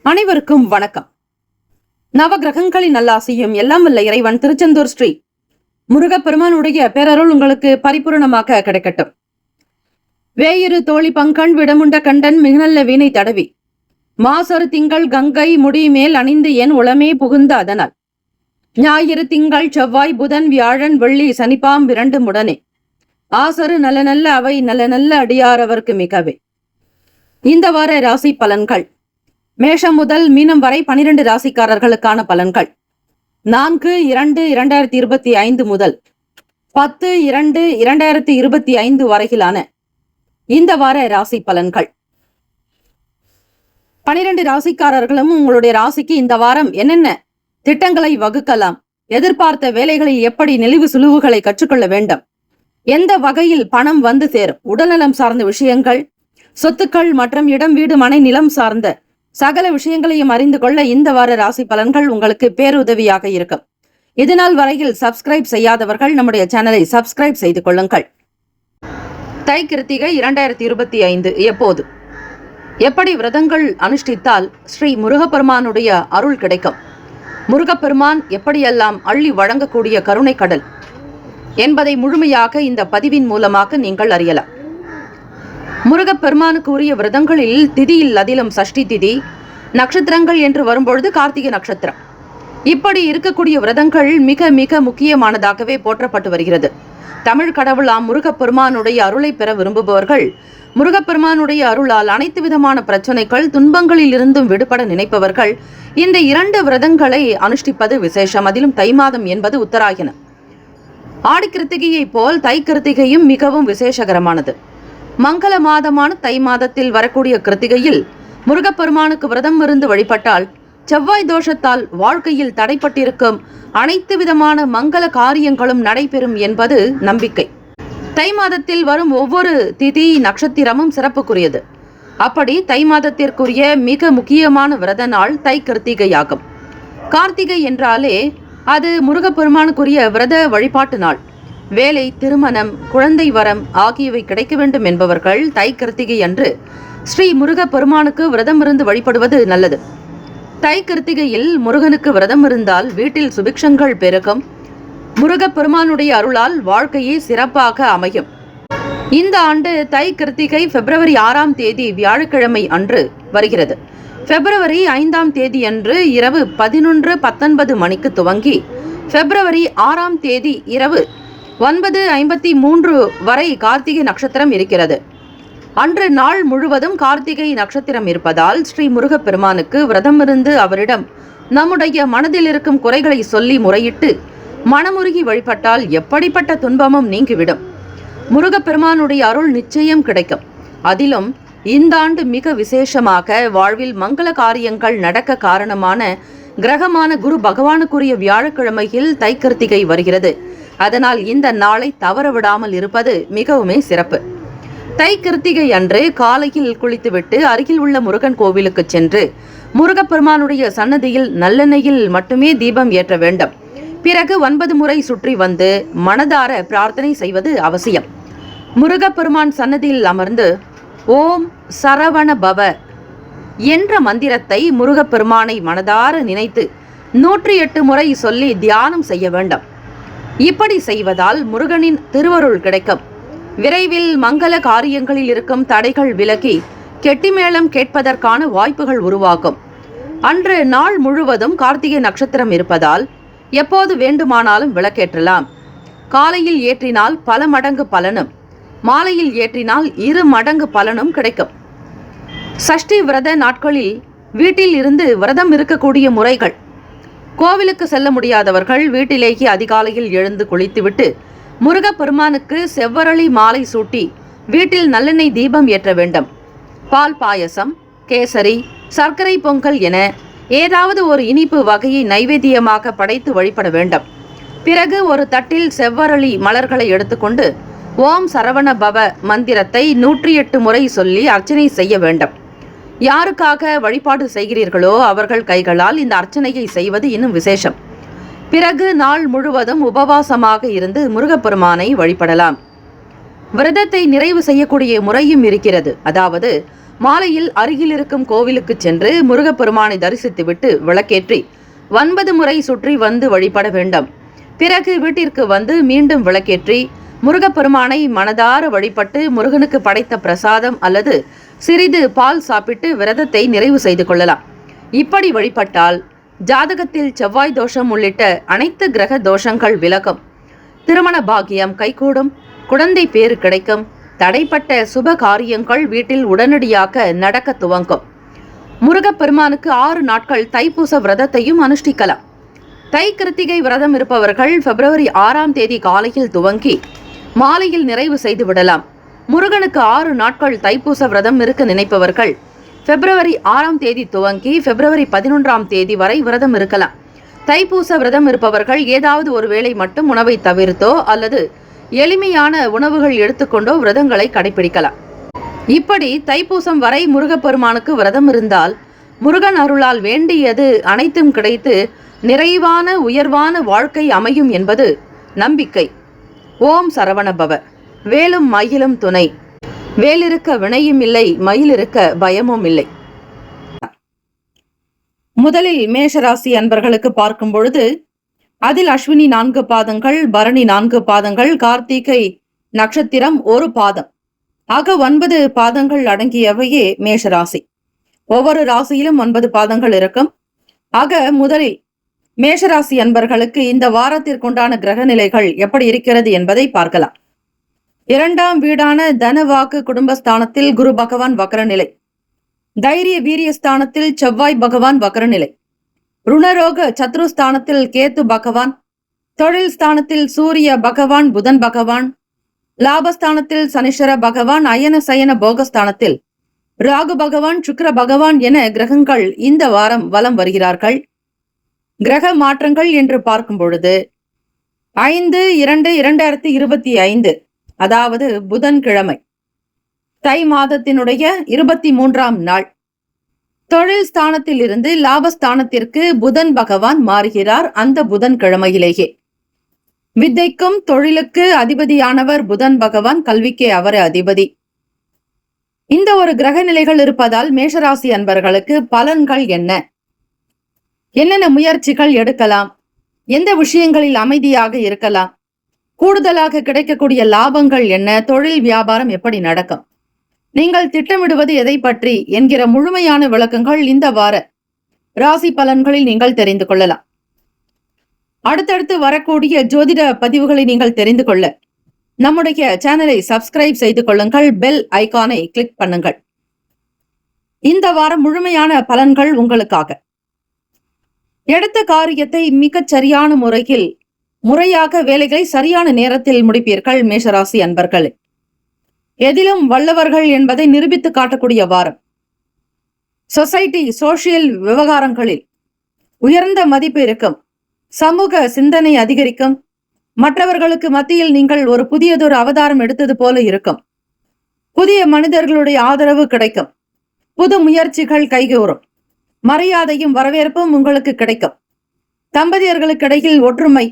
அனைவருக்கும் வணக்கம். நவகிரகங்களின் நல்லாசியும் எல்லாம் வல்ல இறைவன் திருச்செந்தூர் ஸ்ரீ முருகப்பெருமானுடைய பேரருள் உங்களுக்கு பரிபூர்ணமாக கிடைக்கட்டும். வேயிரு தோழி பங்கண் விடமுண்ட கண்டன் மிகநல்ல வீணை தடவி மாசரு திங்கள் கங்கை முடி மேல் அணிந்து என் உளமே புகுந்த அதனால் ஞாயிறு திங்கள் செவ்வாய் புதன் வியாழன் வெள்ளி சனிப்பாம் இரண்டு முடனே ஆசரு நல்ல நல்ல அவை நல்ல நல்ல அடியாரவர்க்கு மிகவே. இந்த வார ராசி பலன்கள். மேஷம் முதல் மீனம் வரை 12 ராசிக்காரர்களுக்கான பலன்கள். 4/2/2025 முதல் 10/2/2025 வரையிலான இந்த வார ராசி பலன்கள். 12 ராசிக்காரர்களும் உங்களுடைய ராசிக்கு இந்த வாரம் என்னென்ன திட்டங்களை வகுக்கலாம், எதிர்பார்த்த வேலைகளில் எப்படி நெளிவு சுழுவுகளை கற்றுக்கொள்ள வேண்டும், எந்த வகையில் பணம் வந்து சேரும், உடல்நலம் சார்ந்த விஷயங்கள், சொத்துக்கள் மற்றும் இடம் வீடு மனை நிலம் சார்ந்த சகல விஷயங்களையும் அறிந்து கொள்ள இந்த வார ராசி பலன்கள் உங்களுக்கு பேருதவியாக இருக்கும். இதனால் வரையில் சப்ஸ்கிரைப் செய்யாதவர்கள் நம்முடைய சேனலை சப்ஸ்கிரைப் செய்து கொள்ளுங்கள். தை கிருத்திகை 2025 எப்போது எப்படி விரதங்கள் அனுஷ்டித்தால் ஸ்ரீ முருகப்பெருமானுடைய அருள் கிடைக்கும், முருகப்பெருமான் எப்படியெல்லாம் அள்ளி வழங்கக்கூடிய கருணை கடல் என்பதை முழுமையாக இந்த பதிவின் மூலமாக நீங்கள் அறியலாம். முருகப்பெருமானுக்கு உரிய விரதங்களில் திதியில் அதிலும் சஷ்டி திதி, நட்சத்திரங்கள் என்று வரும்பொழுது கார்த்திகை நட்சத்திரம், இப்படி இருக்கக்கூடிய விரதங்கள் மிக மிக முக்கியமானதாகவே போற்றப்பட்டு வருகிறது. தமிழ் கடவுளாம் முருகப்பெருமானுடைய அருளை பெற விரும்புபவர்கள், முருகப்பெருமானுடைய அருளால் அனைத்து விதமான பிரச்சனைகள் துன்பங்களில் இருந்தும் விடுபட நினைப்பவர்கள் இந்த 2 விரதங்களை அனுஷ்டிப்பது விசேஷம். அதிலும் தை மாதம் என்பது உத்தராயணம். ஆடி கிருத்திகையை போல் தை கிருத்திகையும் மிகவும் விசேஷகரமானது. மங்கள மாதமான தை மாதத்தில் வரக்கூடிய கிருத்திகையில் முருகப்பெருமானுக்கு விரதம் இருந்து வழிபட்டால் செவ்வாய் தோஷத்தால் வாழ்க்கையில் தடைப்பட்டிருக்கும் அனைத்து விதமான மங்கள காரியங்களும் நடைபெறும் என்பது நம்பிக்கை. தை மாதத்தில் வரும் ஒவ்வொரு திதி நட்சத்திரமும் சிறப்புக்குரியது. அப்படி தை மாதத்திற்குரிய மிக முக்கியமான விரத நாள் தை கிருத்திகையாகும். கார்த்திகை என்றாலே அது முருகப்பெருமானுக்குரிய விரத வழிபாட்டு நாள். வேலை, திருமணம், குழந்தை வரம் ஆகியவை கிடைக்க வேண்டும் என்பவர்கள் தை கிருத்திகை அன்று ஸ்ரீ முருகப்பெருமானுக்கு விரதம் இருந்து வழிபடுவது நல்லது. தை கிருத்திகையில் முருகனுக்கு விரதம் இருந்தால் வீட்டில் சுபிக்ஷங்கள் பெருகும். முருகப்பெருமானுடைய அருளால் வாழ்க்கையே சிறப்பாக அமையும். இந்த ஆண்டு தை கிருத்திகை பிப்ரவரி 6ஆம் தேதி வியாழக்கிழமை அன்று வருகிறது. பிப்ரவரி 5ஆம் தேதி அன்று இரவு 11:19 மணிக்கு துவங்கி பிப்ரவரி 6ஆம் தேதி இரவு 9:53 வரை கார்த்திகை நட்சத்திரம் இருக்கிறது. அன்று நாள் முழுவதும் கார்த்திகை நட்சத்திரம் இருப்பதால் ஸ்ரீ முருகப்பெருமானுக்கு விரதம் இருந்து அவரிடம் நம்முடைய மனதில் இருக்கும் குறைகளை சொல்லி முறையிட்டு மனமுருகி வழிபட்டால் எப்படிப்பட்ட துன்பமும் நீங்கிவிடும். முருகப்பெருமானுடைய அருள் நிச்சயம் கிடைக்கும். அதிலும் இந்த ஆண்டு மிக விசேஷமாக வாழ்வில் மங்கள காரியங்கள் நடக்க காரணமான கிரகமான குரு பகவானுக்குரிய வியாழக்கிழமையில் தை கிருத்திகை வருகிறது. அதனால் இந்த நாளை தவற விடாமல் இருப்பது மிகவுமே சிறப்பு. தை கிருத்திகை அன்று காலையில் குளித்துவிட்டு அருகில் உள்ள முருகன் கோவிலுக்கு சென்று முருகப்பெருமானுடைய சன்னதியில் நல்லெண்ணெயில் மட்டுமே தீபம் ஏற்ற வேண்டும். பிறகு 9 முறை சுற்றி வந்து மனதார பிரார்த்தனை செய்வது அவசியம். முருகப்பெருமான் சன்னதியில் அமர்ந்து ஓம் சரவண பவ என்ற மந்திரத்தை முருகப்பெருமானை மனதார நினைத்து 108 முறை சொல்லி தியானம் செய்ய வேண்டும். இப்படி செய்வதால் முருகனின் திருவருள் கிடைக்கும். விரைவில் மங்கள காரியங்களில் இருக்கும் தடைகள் விலகி கெட்டிமேளம் கேட்பதற்கான வாய்ப்புகள் உருவாகும். அன்று நாள் முழுவதும் கார்த்திகை நட்சத்திரம் இருப்பதால் எப்போது வேண்டுமானாலும் விளக்கேற்றலாம். காலையில் ஏற்றினால் பல மடங்கு பலனும், மாலையில் ஏற்றினால் 2 மடங்கு பலனும் கிடைக்கும். சஷ்டி விரத நாட்களில் வீட்டில் இருந்து விரதம் இருக்கக்கூடிய முறைகள். கோவிலுக்கு செல்ல முடியாதவர்கள் வீட்டிலேயே அதிகாலையில் எழுந்து குளித்துவிட்டு முருகப்பெருமானுக்கு செவ்வரளி மாலை சூட்டி வீட்டில் நல்லெண்ணெய் தீபம் ஏற்ற வேண்டும். பால் பாயசம், கேசரி, சர்க்கரை பொங்கல் என ஏதாவது ஒரு இனிப்பு வகையை நைவேத்தியமாக படைத்து வழிபட வேண்டும். பிறகு ஒரு தட்டில் செவ்வரளி மலர்களை எடுத்துக்கொண்டு ஓம் சரவண பவ மந்திரத்தை 108 முறை சொல்லி அர்ச்சனை செய்ய வேண்டும். யாருக்காக வழிபாடு செய்கிறீர்களோ அவர்கள் கைகளால் இந்த அர்ச்சனையை செய்வது இன்னும் விசேஷம். பிறகு நாள் முழுவதும் உபவாசமாக இருந்து முருகப்பெருமானை வழிபடலாம். விரதத்தை நிறைவு செய்யக்கூடிய முறையும் இருக்கிறது. அதாவது மாலையில் அருகில் இருக்கும் கோவிலுக்கு சென்று முருகப்பெருமானை தரிசித்துவிட்டு விளக்கேற்றி 9 முறை சுற்றி வந்து வழிபட வேண்டும். பிறகு வீட்டிற்கு வந்து மீண்டும் விளக்கேற்றி முருகப்பெருமானை மனதார வழிபட்டு முருகனுக்கு படைத்த பிரசாதம் அல்லது சிறிது பால் சாப்பிட்டு விரதத்தை நிறைவு செய்து கொள்ளலாம். இப்படி வழிபட்டால் ஜாதகத்தில் செவ்வாய் தோஷம் உள்ளிட்ட அனைத்து கிரக தோஷங்கள் விலகும். திருமண பாக்கியம் கைகூடும். குழந்தை பேறு கிடைக்கும். தடைப்பட்ட சுப காரியங்கள் வீட்டில் உடனடியாக நடக்க துவங்கும். முருகப்பெருமானுக்கு 6 நாட்கள் தைப்பூச விரதத்தையும் அனுஷ்டிக்கலாம். தை கிருத்திகை விரதம் இருப்பவர்கள் பிப்ரவரி 6ஆம் தேதி காலையில் துவங்கி மாலையில் நிறைவு செய்து விடலாம். முருகனுக்கு 6 நாட்கள் தைப்பூச விரதம் இருக்க நினைப்பவர்கள் பிப்ரவரி 6ஆம் தேதி துவங்கி பிப்ரவரி 11ஆம் தேதி வரை விரதம் இருக்கலாம். தைப்பூச விரதம் இருப்பவர்கள் ஏதாவது ஒரு வேளை மட்டும் உணவை தவிர்த்தோ அல்லது எளிமையான உணவுகள் எடுத்துக்கொண்டோ விரதங்களை கடைபிடிக்கலாம். இப்படி தைப்பூசம் வரை முருகப்பெருமானுக்கு விரதம் இருந்தால் முருகன் அருளால் வேண்டியது அனைத்தும் கிடைத்து நிறைவான உயர்வான வாழ்க்கை அமையும் என்பது நம்பிக்கை. ஓம் சரவணபவ. வேலும் மயிலும் துணை. வேலிருக்க வினையும் இல்லை, மயிலிருக்க பயமும் இல்லை. முதலில் மேஷராசி அன்பர்களுக்கு பார்க்கும் பொழுது அதில் அஸ்வினி 4 பாதங்கள், பரணி 4 பாதங்கள், கார்த்திகை நட்சத்திரம் 1 பாதம் ஆக 9 பாதங்கள் அடங்கியவையே மேஷராசி. ஒவ்வொரு ராசியிலும் 9 பாதங்கள் இருக்கும். ஆக முதலில் மேஷராசி அன்பர்களுக்கு இந்த வாரத்திற்குண்டான கிரக நிலைகள் எப்படி இருக்கிறது என்பதை பார்க்கலாம். 2ஆம் வீடான தனவாக்கு குடும்பஸ்தானத்தில் குரு பகவான் வக்ரநிலை. தைரிய வீரியஸ்தானத்தில் செவ்வாய் பகவான் வக்ரநிலை. ருணரோக சத்ருஸ்தானத்தில் கேத்து பகவான். தொழில் ஸ்தானத்தில் சூரிய பகவான் புதன் பகவான். லாபஸ்தானத்தில் சனீஸ்வர பகவான். அயன சயன போகஸ்தானத்தில் ராகு பகவான் சுக்கிர பகவான் என கிரகங்கள் இந்த வாரம் வலம் வருகிறார்கள். கிரக மாற்றங்கள் என்று பார்க்கும் பொழுது 5/2/2025 அதாவது புதன்கிழமை தை மாதத்தினுடைய 23ஆம் நாள் தொழில் ஸ்தானத்தில் இருந்து லாபஸ்தானத்திற்கு புதன் பகவான் மாறுகிறார். அந்த புதன்கிழமையிலேயே வித்தைக்கும் தொழிலுக்கு அதிபதியானவர் புதன் பகவான், கல்விக்கே அவர் அதிபதி. இந்த ஒரு கிரக நிலைகள் இருப்பதால் மேஷராசி அன்பர்களுக்கு பலன்கள் என்ன, என்னென்ன முயற்சிகள் எடுக்கலாம், எந்த விஷயங்களில் அமைதியாக இருக்கலாம், கூடுதலாக கிடைக்கக்கூடிய லாபங்கள் என்ன, தொழில் வியாபாரம் எப்படி நடக்கும், நீங்கள் திட்டமிடுவது எதை பற்றி என்கிற முழுமையான விளக்கங்கள் இந்த வார ராசி பலன்களில் நீங்கள் தெரிந்து கொள்ளலாம். அடுத்தடுத்து வரக்கூடிய ஜோதிட பதிவுகளை நீங்கள் தெரிந்து கொள்ள நம்முடைய சேனலை சப்ஸ்கிரைப் செய்து கொள்ளுங்கள். பெல் ஐகானை கிளிக் பண்ணுங்கள். இந்த வாரம் முழுமையான பலன்கள் உங்களுக்காக. எடுத்த காரியத்தை மிகச் சரியான முறையில் முறையாக வேலைகளை சரியான நேரத்தில் முடிப்பீர்கள் மேஷராசி அன்பர்களே. எதிலும் வல்லவர்கள் என்பதை நிரூபித்து காட்டக்கூடிய வாரம். சொசைட்டி சோசியல் விவகாரங்களில் உயர்ந்த மதிப்பு இருக்கும். சமூக சிந்தனை அதிகரிக்கும். மற்றவர்களுக்கு மத்தியில் நீங்கள் ஒரு புதியதொரு அவதாரம் எடுத்தது போல இருக்கும். புதிய மனிதர்களுடைய ஆதரவு கிடைக்கும். புது முயற்சிகள் கைகூறும். மரியாதையும் வரவேற்பும் உங்களுக்கு கிடைக்கும். தம்பதியர்களுக்கிடையில் ஒற்றுமை,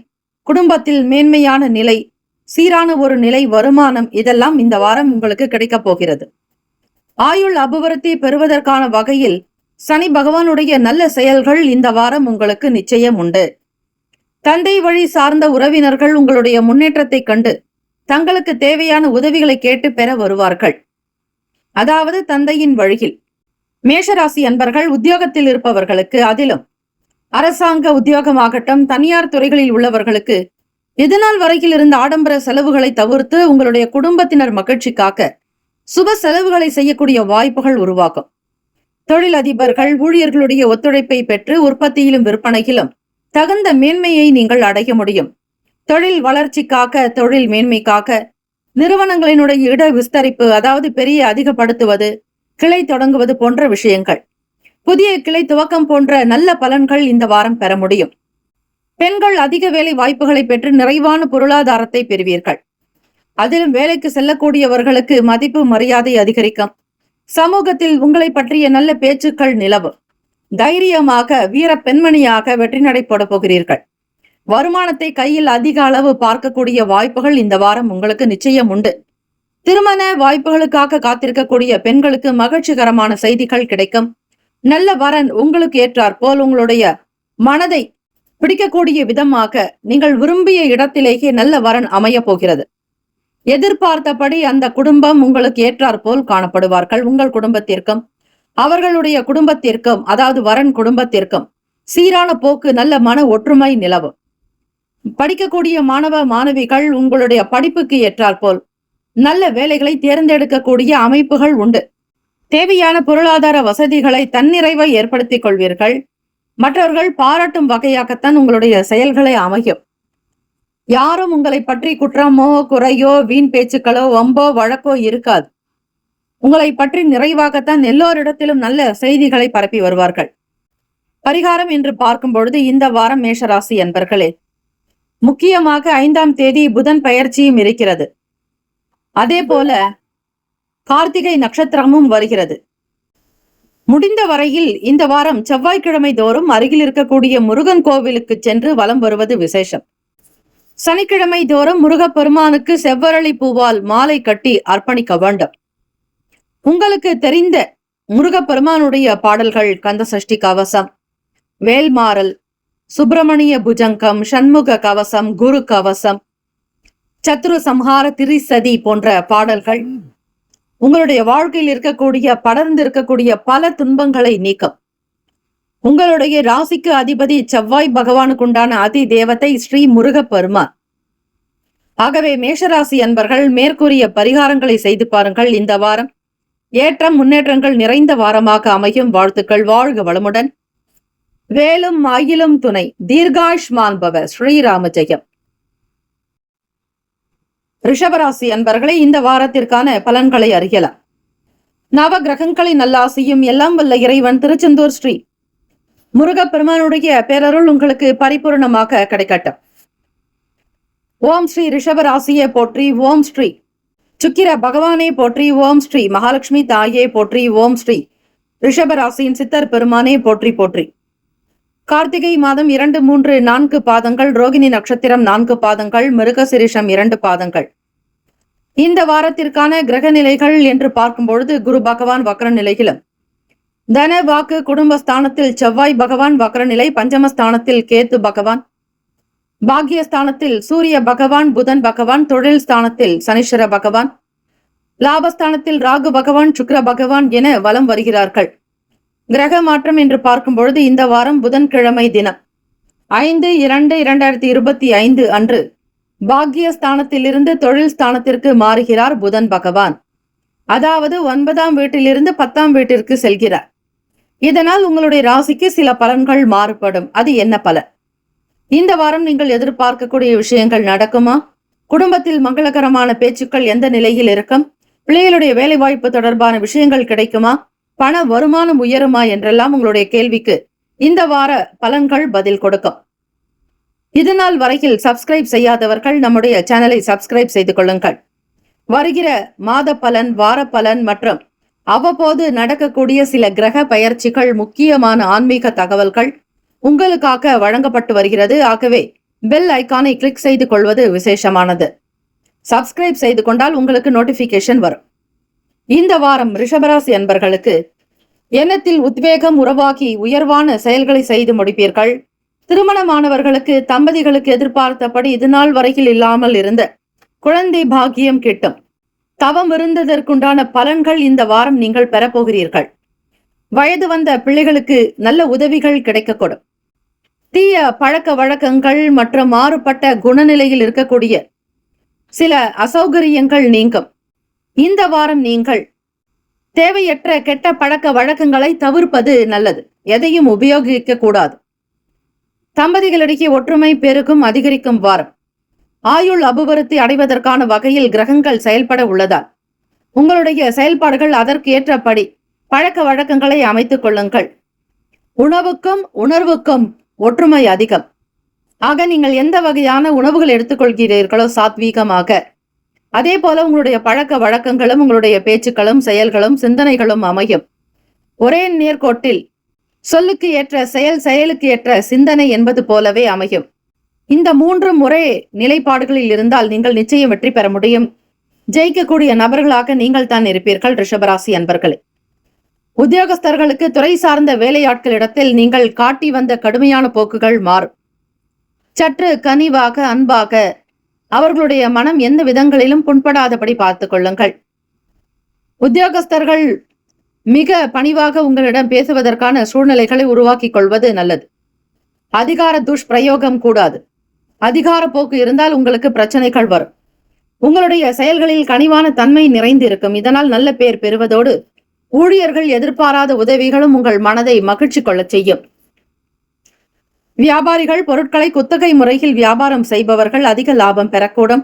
குடும்பத்தில் மேன்மையான நிலை, சீரான ஒரு நிலை, வருமானம் இதெல்லாம் இந்த வாரம் உங்களுக்கு கிடைக்கப் போகிறது. ஆயுள் அபிவிருத்தி பெறுவதற்கான வகையில் சனி பகவானுடைய நல்ல செயல்கள் இந்த வாரம் உங்களுக்கு நிச்சயம் உண்டு. தந்தை வழி சார்ந்த உறவினர்கள் உங்களுடைய முன்னேற்றத்தை கண்டு தங்களுக்கு தேவையான உதவிகளை கேட்டு பெற வருவார்கள். அதாவது தந்தையின் வழியில். மேஷராசி அன்பர்கள் உத்தியோகத்தில் இருப்பவர்களுக்கு, அதிலும் அரசாங்க உத்தியோகமாகட்டும் தனியார் துறைகளில் உள்ளவர்களுக்கு இதுநாள் வரையில் இருந்த ஆடம்பர செலவுகளை தவிர்த்து உங்களுடைய குடும்பத்தினர் மகிழ்ச்சிக்காக சுப செலவுகளை செய்யக்கூடிய வாய்ப்புகள் உருவாகும். தொழிலதிபர்கள் ஊழியர்களுடைய ஒத்துழைப்பை பெற்று உற்பத்தியிலும் விற்பனையிலும் தகுந்த மேன்மையை நீங்கள் அடைய முடியும். தொழில் வளர்ச்சிக்காக, தொழில் மேன்மைக்காக நிறுவனங்களினுடைய இட விஸ்தரிப்பு, அதாவது பெரிய அதிகப்படுத்துவது, கிளை தொடங்குவது போன்ற விஷயங்கள், புதிய கிளை துவக்கம் போன்ற நல்ல பலன்கள் இந்த வாரம் பெற முடியும். பெண்கள் அதிக வேலை வாய்ப்புகளை பெற்று நிறைவான பொருளாதாரத்தை பெறுவீர்கள். அதிலும் வேலைக்கு செல்லக்கூடியவர்களுக்கு மதிப்பு மரியாதை அதிகரிக்கும். சமூகத்தில் உங்களை பற்றிய நல்ல பேச்சுக்கள் நிலவும். தைரியமாக வீர பெண்மணியாக வெற்றி நடை போட போகிறீர்கள். வருமானத்தை கையில் அதிக அளவு பார்க்கக்கூடிய வாய்ப்புகள் இந்த வாரம் உங்களுக்கு நிச்சயம் உண்டு. திருமண வாய்ப்புகளுக்காக காத்திருக்கக்கூடிய பெண்களுக்கு மகிழ்ச்சிகரமான செய்திகள் கிடைக்கும். நல்ல வரன் உங்களுக்கு ஏற்றார் போல் உங்களுடைய மனதை பிடிக்கக்கூடிய விதமாக நீங்கள் விரும்பிய இடத்திலேயே நல்ல வரன் அமைய போகிறது. எதிர்பார்த்தபடி அந்த குடும்பம் உங்களுக்கு ஏற்றார் போல் காணப்படுவார்கள். உங்கள் குடும்பத்திற்கும் அவர்களுடைய குடும்பத்திற்கும், அதாவது வரன் குடும்பத்திற்கும் சீரான போக்கு, நல்ல மன ஒற்றுமை நிலவும். படிக்கக்கூடிய மாணவ மாணவிகள் உங்களுடைய படிப்புக்கு ஏற்றார் போல் நல்ல வேலைகளை தேர்ந்தெடுக்கக்கூடிய அமைப்புகள் உண்டு. தேவையான பொருளாதார வசதிகளை தன்னிறைவை ஏற்படுத்திக் கொள்வீர்கள். மற்றவர்கள் பாராட்டும் வகையாகத்தான் உங்களுடைய செயல்களை அமையும். யாரும் உங்களை பற்றி குற்றமோ குறையோ வீண் பேச்சுக்களோ வம்போ வழக்கோ இருக்காது. உங்களை பற்றி நிறைவாகத்தான் எல்லோரிடத்திலும் நல்ல செய்திகளை பரப்பி வருவார்கள். பரிகாரம் என்று பார்க்கும் பொழுது இந்த வாரம் மேஷராசி அன்பர்களே, முக்கியமாக 5ஆம் தேதி புதன் பெயர்ச்சியும் இருக்கிறது. அதே போல கார்த்திகை நட்சத்திரமும் வருகிறது. முடிந்த வரையில் இந்த வாரம் செவ்வாய்க்கிழமை தோறும் அருகில் இருக்கக்கூடிய முருகன் கோவிலுக்கு சென்று வலம் வருவது விசேஷம். சனிக்கிழமை தோறும் முருகப்பெருமானுக்கு செவ்வரளி பூவால் மாலை கட்டி அர்ப்பணிக்க வேண்டும். உங்களுக்கு தெரிந்த முருகப்பெருமானுடைய பாடல்கள் கந்த சஷ்டி கவசம், வேல்மாறல், சுப்பிரமணிய புஜங்கம், சண்முக கவசம், குரு கவசம், சத்ரு சம்ஹார திரிசதி போன்ற பாடல்கள் உங்களுடைய வாழ்க்கையில் இருக்கக்கூடிய படர்ந்து இருக்கக்கூடிய பல துன்பங்களை நீக்கும். உங்களுடைய ராசிக்கு அதிபதி செவ்வாய் பகவானுக்கு உண்டான அதி தேவதை ஸ்ரீ முருகப்பெருமான். ஆகவே மேஷராசி அன்பர்கள் மேற்கூறிய பரிகாரங்களை செய்து பாருங்கள். இந்த வாரம் ஏற்றம் முன்னேற்றங்கள் நிறைந்த வாரமாக அமையும். வாழ்த்துக்கள். வாழ்க வளமுடன். வேலும் ஆயிலும் துணை. தீர்காயுஷ்மான் பவ. ஸ்ரீராம ஜெயம். ரிஷபராசி அன்பர்களை இந்த வாரத்திற்கான பலன்களை அறியலாம். நவ கிரகங்களின் நல்லாசியும் எல்லாம் வல்ல இறைவன் திருச்செந்தூர் ஸ்ரீ முருகப்பெருமானுடைய பேரருள் உங்களுக்கு பரிபூர்ணமாக கிடைக்கட்டும். ஓம் ஸ்ரீ ரிஷபராசியை போற்றி. ஓம் ஸ்ரீ சுக்கிர பகவானே போற்றி. ஓம் ஸ்ரீ மகாலட்சுமி தாயே போற்றி. ஓம் ஸ்ரீ ரிஷபராசியின் சித்தர் பெருமானே போற்றி போற்றி. கார்த்திகை மாதம் 2, 3, 4 பாதங்கள், ரோகிணி நட்சத்திரம் 4 பாதங்கள், மிருகசிரிஷம் 2 பாதங்கள். இந்த வாரத்திற்கான கிரக நிலைகள் என்று பார்க்கும் பொழுது குரு பகவான் வக்ர நிலையிலும், தன வாக்கு குடும்பஸ்தானத்தில் செவ்வாய் பகவான் வக்ர நிலை, பஞ்சமஸ்தானத்தில் கேத்து பகவான், பாக்யஸ்தானத்தில் சூரிய பகவான், புதன் பகவான், தொழில் ஸ்தானத்தில் சனீஸ்வர பகவான், லாபஸ்தானத்தில் ராகு பகவான், சுக்கிர பகவான் என வலம் வருகிறார்கள். கிரக மாற்றம் என்று பார்க்கும் பொழுது இந்த வாரம் புதன்கிழமை தினம் 5/2/2025 அன்று பாக்யஸ்தானத்திலிருந்து தொழில் ஸ்தானத்திற்கு மாறுகிறார் புதன் பகவான். அதாவது 9ஆம் வீட்டிலிருந்து 10ஆம் வீட்டிற்கு செல்கிறார். இதனால் உங்களுடைய ராசிக்கு சில பலன்கள் மாறுபடும். அது என்ன பலன்? இந்த வாரம் நீங்கள் எதிர்பார்க்கக்கூடிய விஷயங்கள் நடக்குமா? குடும்பத்தில் மங்களகரமான பேச்சுக்கள் எந்த நிலையில் இருக்கும்? பிள்ளைகளுடைய வேலை வாய்ப்பு தொடர்பான விஷயங்கள் கிடைக்குமா? பண வருமானம் உயருமா என்றெல்லாம் உங்களுடைய கேள்விக்கு இந்த வார பலன்கள் பதில் கொடுக்கும். இதுநாள் வரையில் சப்ஸ்கிரைப் செய்யாதவர்கள் நம்முடைய சேனலை சப்ஸ்கிரைப் செய்து கொள்ளுங்கள். வருகிற மாத பலன், வார பலன் மற்றும் அவ்வப்போது நடக்கக்கூடிய சில கிரக பெயர்ச்சிகள், முக்கியமான ஆன்மீக தகவல்கள் உங்களுக்காக வழங்கப்பட்டு வருகிறது. ஆகவே பெல் ஐக்கானை கிளிக் செய்து கொள்வது விசேஷமானது. சப்ஸ்கிரைப் செய்து கொண்டால் உங்களுக்கு நோட்டிபிகேஷன் வரும். இந்த வாரம் ரிஷபராசி அன்பர்களுக்கு எண்ணத்தில் உத்வேகம் உருவாக்கி உயர்வான செயல்களை செய்து முடிப்பீர்கள். திருமணமானவர்களுக்கு, தம்பதிகளுக்கு எதிர்பார்த்தபடி இதுநாள் வரையில் இல்லாமல் இருந்த குழந்தை பாக்கியம் கிட்டும். தவம் இருந்ததற்குண்டான பலன்கள் இந்த வாரம் நீங்கள் பெறப்போகிறீர்கள். வயது வந்த பிள்ளைகளுக்கு நல்ல உதவிகள் கிடைக்கக்கூடும். தீய பழக்க வழக்கங்கள் மற்றும் மாறுபட்ட குணநிலையில் இருக்கக்கூடிய சில அசௌகரியங்கள் நீங்கும். இந்த வாரம் நீங்கள் தேவையற்ற கெட்ட பழக்க வழக்கங்களை தவிர்ப்பது நல்லது. எதையும் உபயோகிக்க கூடாது. தம்பதிகளிடையே ஒற்றுமை பெருகும், அதிகரிக்கும் வாரம். ஆயுள் அபிவிருத்தி அடைவதற்கான வகையில் கிரகங்கள் செயல்பட உள்ளதால் உங்களுடைய செயல்பாடுகள் அதற்கு ஏற்றபடி பழக்க வழக்கங்களை அமைத்துக் கொள்ளுங்கள். உணவுக்கும் உணர்வுக்கும் ஒற்றுமை அதிகம். ஆக நீங்கள் எந்த வகையான உணவுகள் எடுத்துக்கொள்கிறீர்களோ சாத்வீகமாக, அதே போல உங்களுடைய பழக்க வழக்கங்களும் உங்களுடைய பேச்சுக்களும் செயல்களும் சிந்தனைகளும் அமையும். ஒரே நேர்கோட்டில் சொல்லுக்கு ஏற்ற செயல், செயலுக்கு ஏற்ற சிந்தனை என்பது போலவே அமையும். இந்த 3 ஒரே நிலைப்பாடுகளில் இருந்தால் நீங்கள் நிச்சயம் வெற்றி பெற முடியும். ஜெயிக்கக்கூடிய நபர்களாக நீங்கள் தான் இருப்பீர்கள் ரிஷபராசி அன்பர்களே. உத்தியோகஸ்தர்களுக்கு துறை சார்ந்த வேலையாட்களிடத்தில் நீங்கள் காட்டி வந்த கடுமையான போக்குகள் மாறும். சற்று கனிவாக அன்பாக அவர்களுடைய மனம் எந்த விதங்களிலும் புண்படாதபடி பார்த்துக் கொள்ளுங்கள். உத்தியோகஸ்தர்கள் மிக பணிவாக உங்களிடம் பேசுவதற்கான சூழ்நிலைகளை உருவாக்கிக் கொள்வது நல்லது. அதிகார துஷ்பிரயோகம் கூடாது. அதிகார போக்கு இருந்தால் உங்களுக்கு பிரச்சனைகள் வரும். உங்களுடைய செயல்களில் கனிவான தன்மை நிறைந்து இருக்கும். இதனால் நல்ல பேர் பெறுவதோடு ஊழியர்கள் எதிர்பாராத உதவிகளும் உங்கள் மனதை மகிழ்ச்சி கொள்ளச் செய்யும். வியாபாரிகள் பொருட்களை குத்தகை முறையில் வியாபாரம் செய்பவர்கள் அதிக லாபம் பெறக்கூடும்.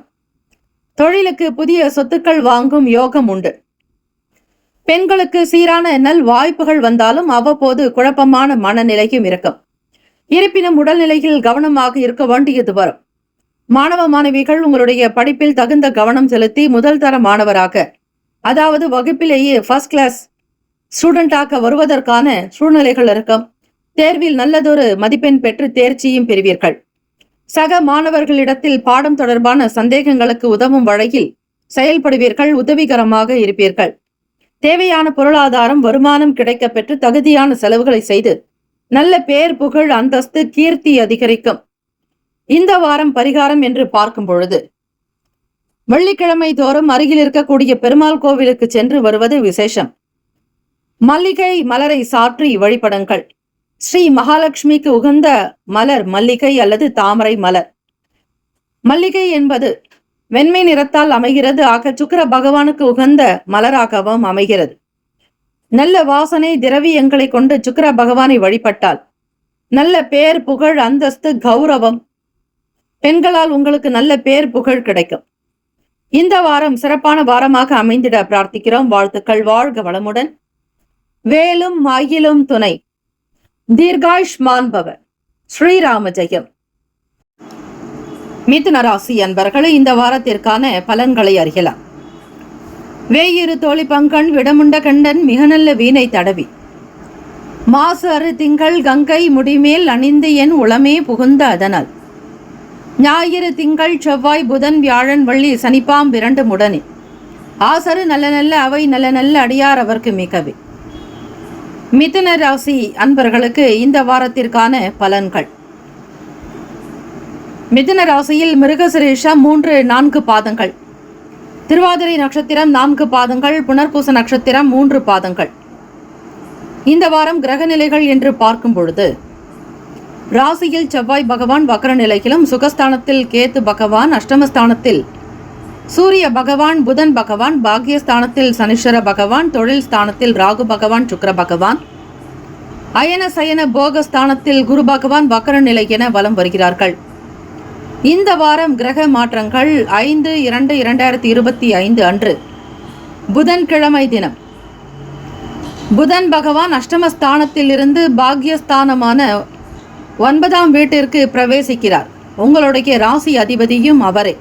தொழிலுக்கு புதிய சொத்துக்கள் வாங்கும் யோகம் உண்டு. பெண்களுக்கு சீரான நல் வாய்ப்புகள் வந்தாலும் அவ்வப்போது குழப்பமான மனநிலையும் இருக்கும். இருப்பினும் உடல்நிலையில் கவனமாக இருக்க வேண்டியது வரும். மாணவ மாணவிகள் உங்களுடைய படிப்பில் தகுந்த கவனம் செலுத்தி முதல் தர மாணவராக, அதாவது வகுப்பிலேயே ஃபர்ஸ்ட் கிளாஸ் ஸ்டூடெண்டாக வருவதற்கான சூழ்நிலைகள் இருக்கும். தேர்வில் நல்லதொரு மதிப்பெண் பெற்று தேர்ச்சியும் பெறுவீர்கள். சக மாணவர்களிடத்தில் பாடம் தொடர்பான சந்தேகங்களுக்கு உதவும் வழியில் செயல்படுவீர்கள். உதவிகரமாக இருப்பீர்கள். தேவையான பொருளாதாரம் வருமானம் கிடைக்க பெற்று தகுதியான செலவுகளை செய்து நல்ல பேர் புகழ் அந்தஸ்து கீர்த்தி அதிகரிக்கும். இந்த வாரம் பரிகாரம் என்று பார்க்கும் பொழுது வெள்ளிக்கிழமை தோறும் அருகில் இருக்கக்கூடிய பெருமாள் கோவிலுக்கு சென்று வருவது விசேஷம். மல்லிகை மலரை சாற்றி வழிபடுங்கள். ஸ்ரீ மகாலட்சுமிக்கு உகந்த மலர் மல்லிகை அல்லது தாமரை மலர். மல்லிகை என்பது வெண்மை நிறத்தால் அமைகிறது. ஆக சுக்கிர பகவானுக்கு உகந்த மலராகவும் அமைகிறது. நல்ல வாசனை திரவியங்களை கொண்டு சுக்கிர பகவானை வழிபட்டால் நல்ல பேர் புகழ் அந்தஸ்து கௌரவம், பெண்களால் உங்களுக்கு நல்ல பேர் புகழ் கிடைக்கும். இந்த வாரம் சிறப்பான வாரமாக அமைந்திட பிரார்த்திக்கிறோம். வாழ்த்துக்கள். வாழ்க வளமுடன். வேலும் மயிலும் துணை. தீர்காயுஷ்மான் பவ. ஸ்ரீராம ஜெயம். மிதுன ராசி அன்பர்களே, இந்த வாரத்திற்கான பலன்களை அறியலாம். வேயிரு தோழி பங்கன் விடமுண்ட கண்டன் மிக நல்ல வீணை தடவி மாசு அறு திங்கள் கங்கை முடிமேல் அணிந்து என் உளமே புகுந்த அதனால் ஞாயிறு திங்கள் செவ்வாய் புதன் வியாழன் வள்ளி சனிப்பாம் இரண்டு முடனே ஆசரு நல்ல நல்ல அவை நல்ல நல்ல அடியார் அவர்க்கு மிகவே. மிதுன ராசி அன்பர்களுக்கு இந்த வாரத்திற்கான பலன்கள். மிதுன ராசியில் மிருகசிரேஷம் 3-4 பாதங்கள், திருவாதிரை நட்சத்திரம் 4 பாதங்கள், புனர்பூச நட்சத்திரம் 3 பாதங்கள். இந்த வாரம் கிரக நிலைகள் என்று பார்க்கும் பொழுது ராசியில் செவ்வாய் பகவான் வக்ர நிலையிலும், சுகஸ்தானத்தில் கேத்து பகவான், அஷ்டமஸ்தானத்தில் சூரிய பகவான், புதன் பகவான், பாக்யஸ்தானத்தில் சனீஸ்வர பகவான், தொழில் ஸ்தானத்தில் ராகு பகவான், சுக்கிர பகவான், அயன சயன போகஸ்தானத்தில் குரு பகவான் வக்ர நிலை என வலம் வருகிறார்கள். இந்த வாரம் கிரக மாற்றங்கள் 5/2/2025 அன்று புதன்கிழமை தினம் புதன் பகவான் அஷ்டமஸ்தானத்தில் இருந்து பாக்யஸ்தானமான 9ஆம் வீட்டிற்கு பிரவேசிக்கிறார். உங்களுடைய ராசி அதிபதியும் அவரே.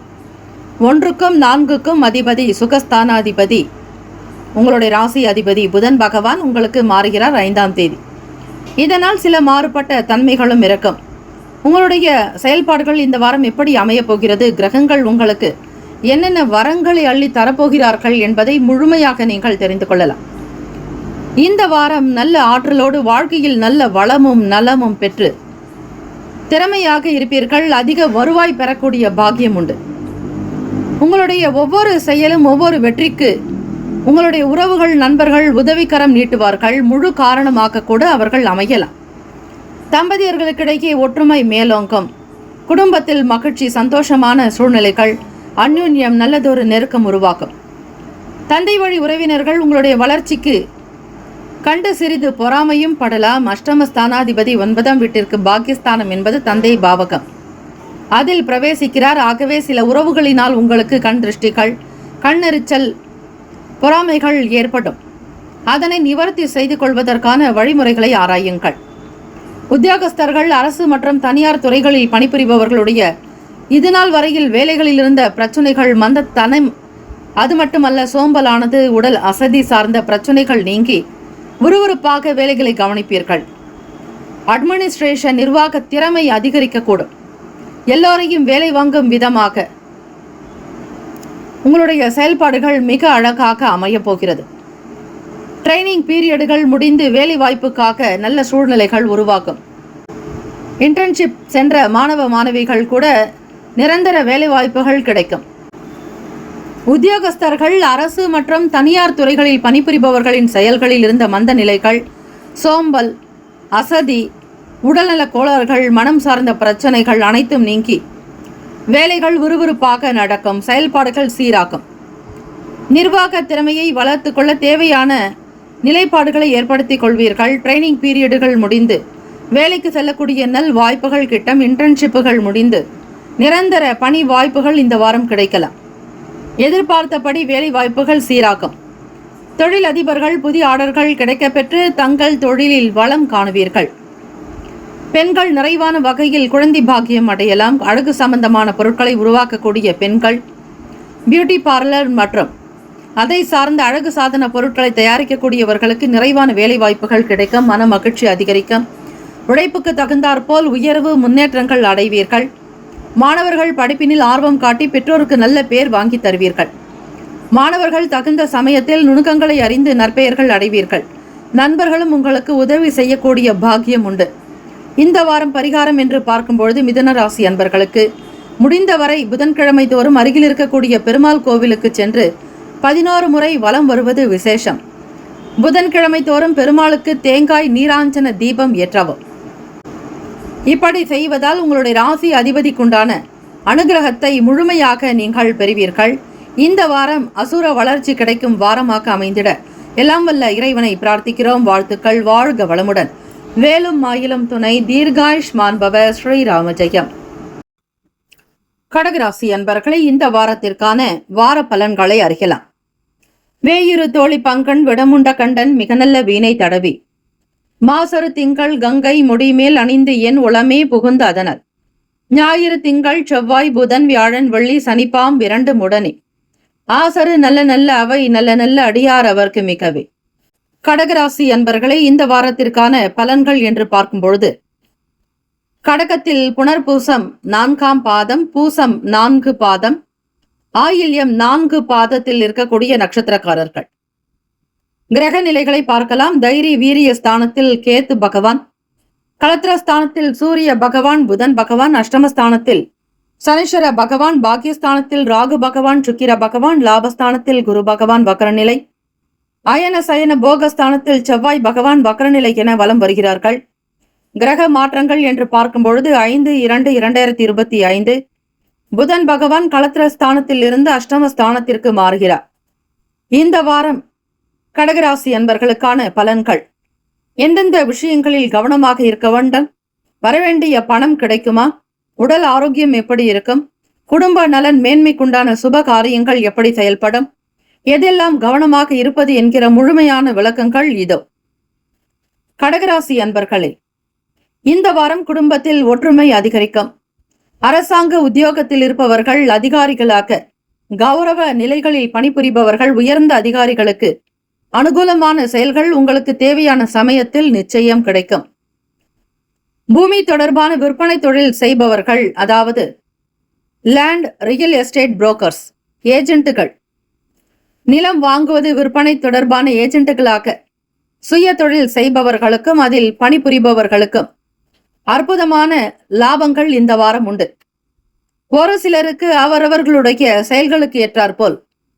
1க்கும் 4க்கும் அதிபதி சுகஸ்தானாதிபதி உங்களுடைய ராசி அதிபதி புதன் பகவான் உங்களுக்கு மாறுகிறார் 5ஆம் தேதி. இதனால் சில மாறுபட்ட தன்மைகளும் இருக்கும். உங்களுடைய செயல்பாடுகள் இந்த வாரம் எப்படி அமையப் போகிறது, கிரகங்கள் உங்களுக்கு என்னென்ன வரங்களை அள்ளி தரப்போகிறார்கள் என்பதை முழுமையாக நீங்கள் தெரிந்து கொள்ளலாம். இந்த வாரம் நல்ல ஆற்றலோடு வாழ்க்கையில் நல்ல வளமும் நலமும் பெற்று திறமையாக இருப்பீர்கள். அதிக வருவாய் பெறக்கூடிய பாக்கியம் உண்டு. உங்களுடைய ஒவ்வொரு செயலும் ஒவ்வொரு வெற்றிக்கு உங்களுடைய உறவுகள் நண்பர்கள் உதவிக்கரம் நீட்டுவார்கள். முழு காரணமாக கூட அவர்கள் அமையலாம். தம்பதியர்களுக்கிடையே ஒற்றுமை மேலோங்கும். குடும்பத்தில் மகிழ்ச்சி சந்தோஷமான சூழ்நிலைகள், அந்யோன்யம் நல்லதொரு நெருக்கம் உருவாக்கும். தந்தை வழி உறவினர்கள் உங்களுடைய வளர்ச்சிக்கு கண்டு சிறிது பொறாமையும் படலாம். அஷ்டமஸ்தானாதிபதி 9ஆம் வீட்டிற்கு பாக்கியஸ்தானம் என்பது தந்தை பாவகம், அதில் பிரவேசிக்கிறார். ஆகவே சில உறவுகளினால் உங்களுக்கு கண் திருஷ்டிகள், கண்ணெரிச்சல், பொறாமைகள் ஏற்படும். அதனை நிவர்த்தி செய்து கொள்வதற்கான வழிமுறைகளை ஆராயுங்கள். உத்தியோகஸ்தர்கள், அரசு மற்றும் தனியார் துறைகளில் பணிபுரிபவர்களுடைய இதுநாள் வரையில் வேலைகளில் இருந்த பிரச்சனைகள், மந்தத்தனம், அது மட்டுமல்ல சோம்பலானது, உடல் அசதி சார்ந்த பிரச்சனைகள் நீங்கி விறுவிறுப்பாக வேலைகளை கவனிப்பீர்கள். அட்மினிஸ்ட்ரேஷன் நிர்வாக திறமை அதிகரிக்கக்கூடும். எல்லோரையும் வேலை வாங்கும் விதமாக உங்களுடைய செயல்பாடுகள் மிக அழகாக அமைய போகிறது. ட்ரைனிங் பீரியடுகள் முடிந்து வேலை வாய்ப்புக்காக நல்ல சூழ்நிலைகள் உருவாகும். இன்டர்ன்ஷிப் சென்ற மாணவ மாணவிகள் கூட நிரந்தர வேலை வாய்ப்புகள் கிடைக்கும். உத்தியோகஸ்தர்கள் அரசு மற்றும் தனியார் துறைகளில் பணிபுரிபவர்களின் செயல்களில் இருந்த மந்த நிலைகள், சோம்பல், அசதி, உடல்நல கோளாறுகள், மனம் சார்ந்த பிரச்சனைகள் அனைத்தும் நீங்கி வேலைகள் விறுவிறுப்பாக நடக்கும். செயல்பாடுகள் சீராகும். நிர்வாக திறமையை வளர்த்து கொள்ள தேவையான நிலைப்பாடுகளை ஏற்படுத்திக் கொள்வீர்கள். ட்ரைனிங் பீரியடுகள் முடிந்து வேலைக்கு செல்லக்கூடிய நல் வாய்ப்புகள் கிட்டும். இன்டர்ன்ஷிப்புகள் முடிந்து நிரந்தர பணி வாய்ப்புகள் இந்த வாரம் கிடைக்கலாம். எதிர்பார்த்தபடி வேலை வாய்ப்புகள் சீராகும். தொழில் அதிபர்கள் புதிய ஆர்டர்கள் கிடைக்கப்பெற்று தங்கள் தொழிலில் வளம் காணுவீர்கள். பெண்கள் நிறைவான வகையில் குழந்தை பாக்கியம் அடையலாம். அழகு சம்பந்தமான பொருட்களை உருவாக்கக்கூடிய பெண்கள், பியூட்டி பார்லர் மற்றும் அதை சார்ந்த அழகு சாதன பொருட்களை தயாரிக்கக்கூடியவர்களுக்கு நிறைவான வேலை வாய்ப்புகள் கிடைக்கும். மன மகிழ்ச்சி அதிகரிக்கும். உழைப்புக்கு தகுந்தாற்போல் உயர்வு முன்னேற்றங்கள் அடைவீர்கள். மாணவர்கள் படிப்பினில் ஆர்வம் காட்டி பெற்றோருக்கு நல்ல பேர் வாங்கி தருவீர்கள். மாணவர்கள் தகுந்த சமயத்தில் நுணுக்கங்களை அறிந்து நற்பெயர்கள் அடைவீர்கள். நண்பர்களும் உங்களுக்கு உதவி செய்யக்கூடிய பாக்கியம் உண்டு. இந்த வாரம் பரிகாரம் என்று பார்க்கும்பொழுது மிதுன ராசி அன்பர்களுக்கு முடிந்தவரை புதன்கிழமை தோறும் அருகில் இருக்கக்கூடிய பெருமாள் கோவிலுக்கு சென்று 11 முறை வலம் வருவது விசேஷம். புதன்கிழமை தோறும் பெருமாளுக்கு தேங்காய் நீராஞ்சன தீபம் ஏற்றவும். இப்படி செய்வதால் உங்களுடைய ராசி அதிபதிக்குண்டான அனுகிரகத்தை முழுமையாக நீங்கள் பெறுவீர்கள். இந்த வாரம் அசுர வளர்ச்சி கிடைக்கும் வாரமாக அமைந்திட எல்லாம் வல்ல இறைவனை பிரார்த்திக்கிறோம். வாழ்த்துக்கள். வாழ்க வளமுடன். வேலும் மாயிலும் துணை. தீர்காயுஷ்மான் பவ. ஸ்ரீராம ஜெயம். கடகராசி அன்பர்களை இந்த வாரத்திற்கான வார பலன்களை அறியலாம். வேயுரு தோழி பங்கன் விடமுண்ட கண்டன் மிக நல்ல வீணை தடவி மாசரு திங்கள் கங்கை முடிமேல் அணிந்து என் உளமே புகுந்த அதனால் ஞாயிறு திங்கள் செவ்வாய் புதன் வியாழன் வெள்ளி சனிப்பாம் 2 முடனே ஆசரு நல்ல நல்ல அவை நல்ல நல்ல அடியார் அவர்க்கு மிகவே. கடகராசி அன்பர்களை இந்த வாரத்திற்கான பலன்கள் என்று பார்க்கும் பொழுது கடகத்தில் புனர்பூசம் 4ஆம் பாதம், பூசம் 4 பாதம், ஆயில்யம் 4 பாதத்தில் இருக்கக்கூடிய நட்சத்திரக்காரர்கள். கிரக நிலைகளை பார்க்கலாம். தைரிய வீரிய ஸ்தானத்தில் கேத்து பகவான், களத்திரஸ்தானத்தில் சூரிய பகவான், புதன் பகவான், அஷ்டமஸ்தானத்தில் சனீஸ்வர பகவான், பாக்கியஸ்தானத்தில் ராகு பகவான், சுக்கிர பகவான், லாபஸ்தானத்தில் குரு பகவான் வக்ரநிலை, அயன சயன போகஸ்தானத்தில் செவ்வாய் பகவான் வக்ரநிலை என வலம் வருகிறார்கள். கிரக மாற்றங்கள் என்று பார்க்கும் பொழுது 5/2/2025 புதன் பகவான் களத்திரஸ்தானத்தில் இருந்து அஷ்டமஸ்தானத்திற்கு மாறுகிறார். இந்த வாரம் கடகராசி அன்பர்களுக்கான பலன்கள். எந்தெந்த விஷயங்களில் கவனமாக இருக்க வேண்டும்? வரவேண்டிய பணம் கிடைக்குமா? உடல் ஆரோக்கியம் எப்படி இருக்கும்? குடும்ப நலன் மேன்மைக்குண்டான சுப காரியங்கள் எப்படி செயல்படும்? எதெல்லாம் கவனமாக இருப்பது என்கிற முழுமையான விளக்கங்கள் இதோ. கடகராசி அன்பர்களே, இந்த வாரம் குடும்பத்தில் ஒற்றுமை அதிகரிக்கும். அரசாங்க உத்தியோகத்தில் இருப்பவர்கள், அதிகாரிகளாக கௌரவ நிலைகளில் பணிபுரிபவர்கள், உயர்ந்த அதிகாரிகளுக்கு அனுகூலமான செயல்கள் உங்களுக்கு தேவையான சமயத்தில் நிச்சயம் கிடைக்கும். பூமி தொடர்பான விற்பனை தொழில் செய்பவர்கள், அதாவது லேண்ட் ரியல் எஸ்டேட் புரோக்கர்ஸ், ஏஜென்ட்டுகள், நிலம் வாங்குவது விற்பனை தொடர்பான ஏஜென்ட்டுகளாக சுய தொழில் செய்பவர்களுக்கும் அதில் பணிபுரிபவர்களுக்கும் அற்புதமான லாபங்கள் இந்த வாரம் உண்டு. ஒரு சிலருக்கு அவரவர்களுடைய செயல்களுக்கு ஏற்றாற்போல்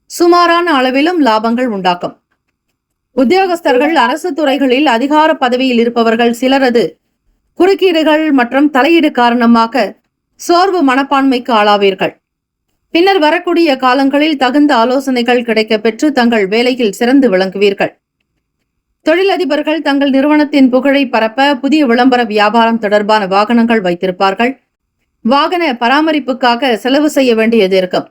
சுமாரான அளவிலும் லாபங்கள் உண்டாக்கும். உத்தியோகஸ்தர்கள், அரசு துறைகளில் அதிகார பதவியில் இருப்பவர்கள் சிலரது குறுக்கீடுகள் மற்றும் தலையீடு காரணமாக சோர்வு மனப்பான்மைக்கு ஆளாவீர்கள். பின்னர் வரக்கூடிய காலங்களில் தகுந்த ஆலோசனைகள் கிடைக்க பெற்று தங்கள் வேலையில் சிறந்து விளங்குவீர்கள். தொழிலதிபர்கள் தங்கள் நிறுவனத்தின் புகழை பரப்ப புதிய விளம்பர வியாபாரம் தொடர்பான வாகனங்கள் வைத்திருப்பார்கள். வாகன பராமரிப்புக்காக செலவு செய்ய வேண்டியது இருக்கும்.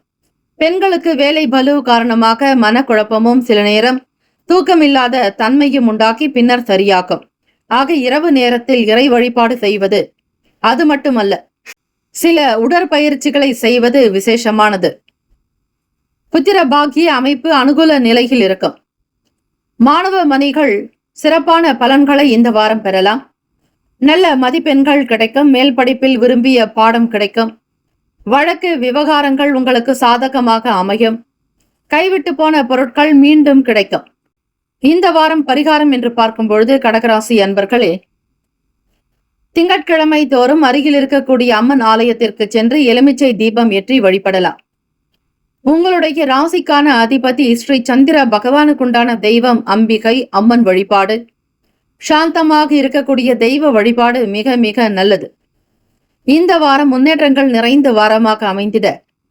பெண்களுக்கு வேலை பலு காரணமாக மனக்குழப்பமும் சில நேரம் தூக்கமில்லாத தன்மையும் உண்டாக்கி பின்னர் சரியாக்கும். ஆக இரவு நேரத்தில் இறை வழிபாடு செய்வது, அது மட்டுமல்ல சில உடற்பயிற்சிகளை செய்வது விசேஷமானது. புத்திர பாக்கிய அமைப்பு அனுகூல நிலையில் இருக்கும். மாணவ மணிகள் சிறப்பான பலன்களை இந்த வாரம் பெறலாம். நல்ல மதிப்பெண்கள் கிடைக்கும். மேல் படிப்பில் விரும்பிய பாடம் கிடைக்கும். வழக்கு விவகாரங்கள் உங்களுக்கு சாதகமாக அமையும். கைவிட்டு போன பொருட்கள் மீண்டும் கிடைக்கும். இந்த வாரம் பரிகாரம் என்று பார்க்கும் பொழுது கடகராசி அன்பர்களே, திங்கட்கிழமை தோறும் அருகில் இருக்கக்கூடிய அம்மன் ஆலயத்திற்கு சென்று எலுமிச்சை தீபம் ஏற்றி வழிபடலாம். உங்களுடைய ராசிக்கான அதிபதி ஸ்ரீ சந்திர பகவானுக்குண்டான தெய்வம் அம்பிகை அம்மன் வழிபாடு, சாந்தமாக இருக்கக்கூடிய தெய்வ வழிபாடு மிக மிக நல்லது. இந்த வாரம் முன்னேற்றங்கள் நிறைந்த வாரமாக அமைந்திட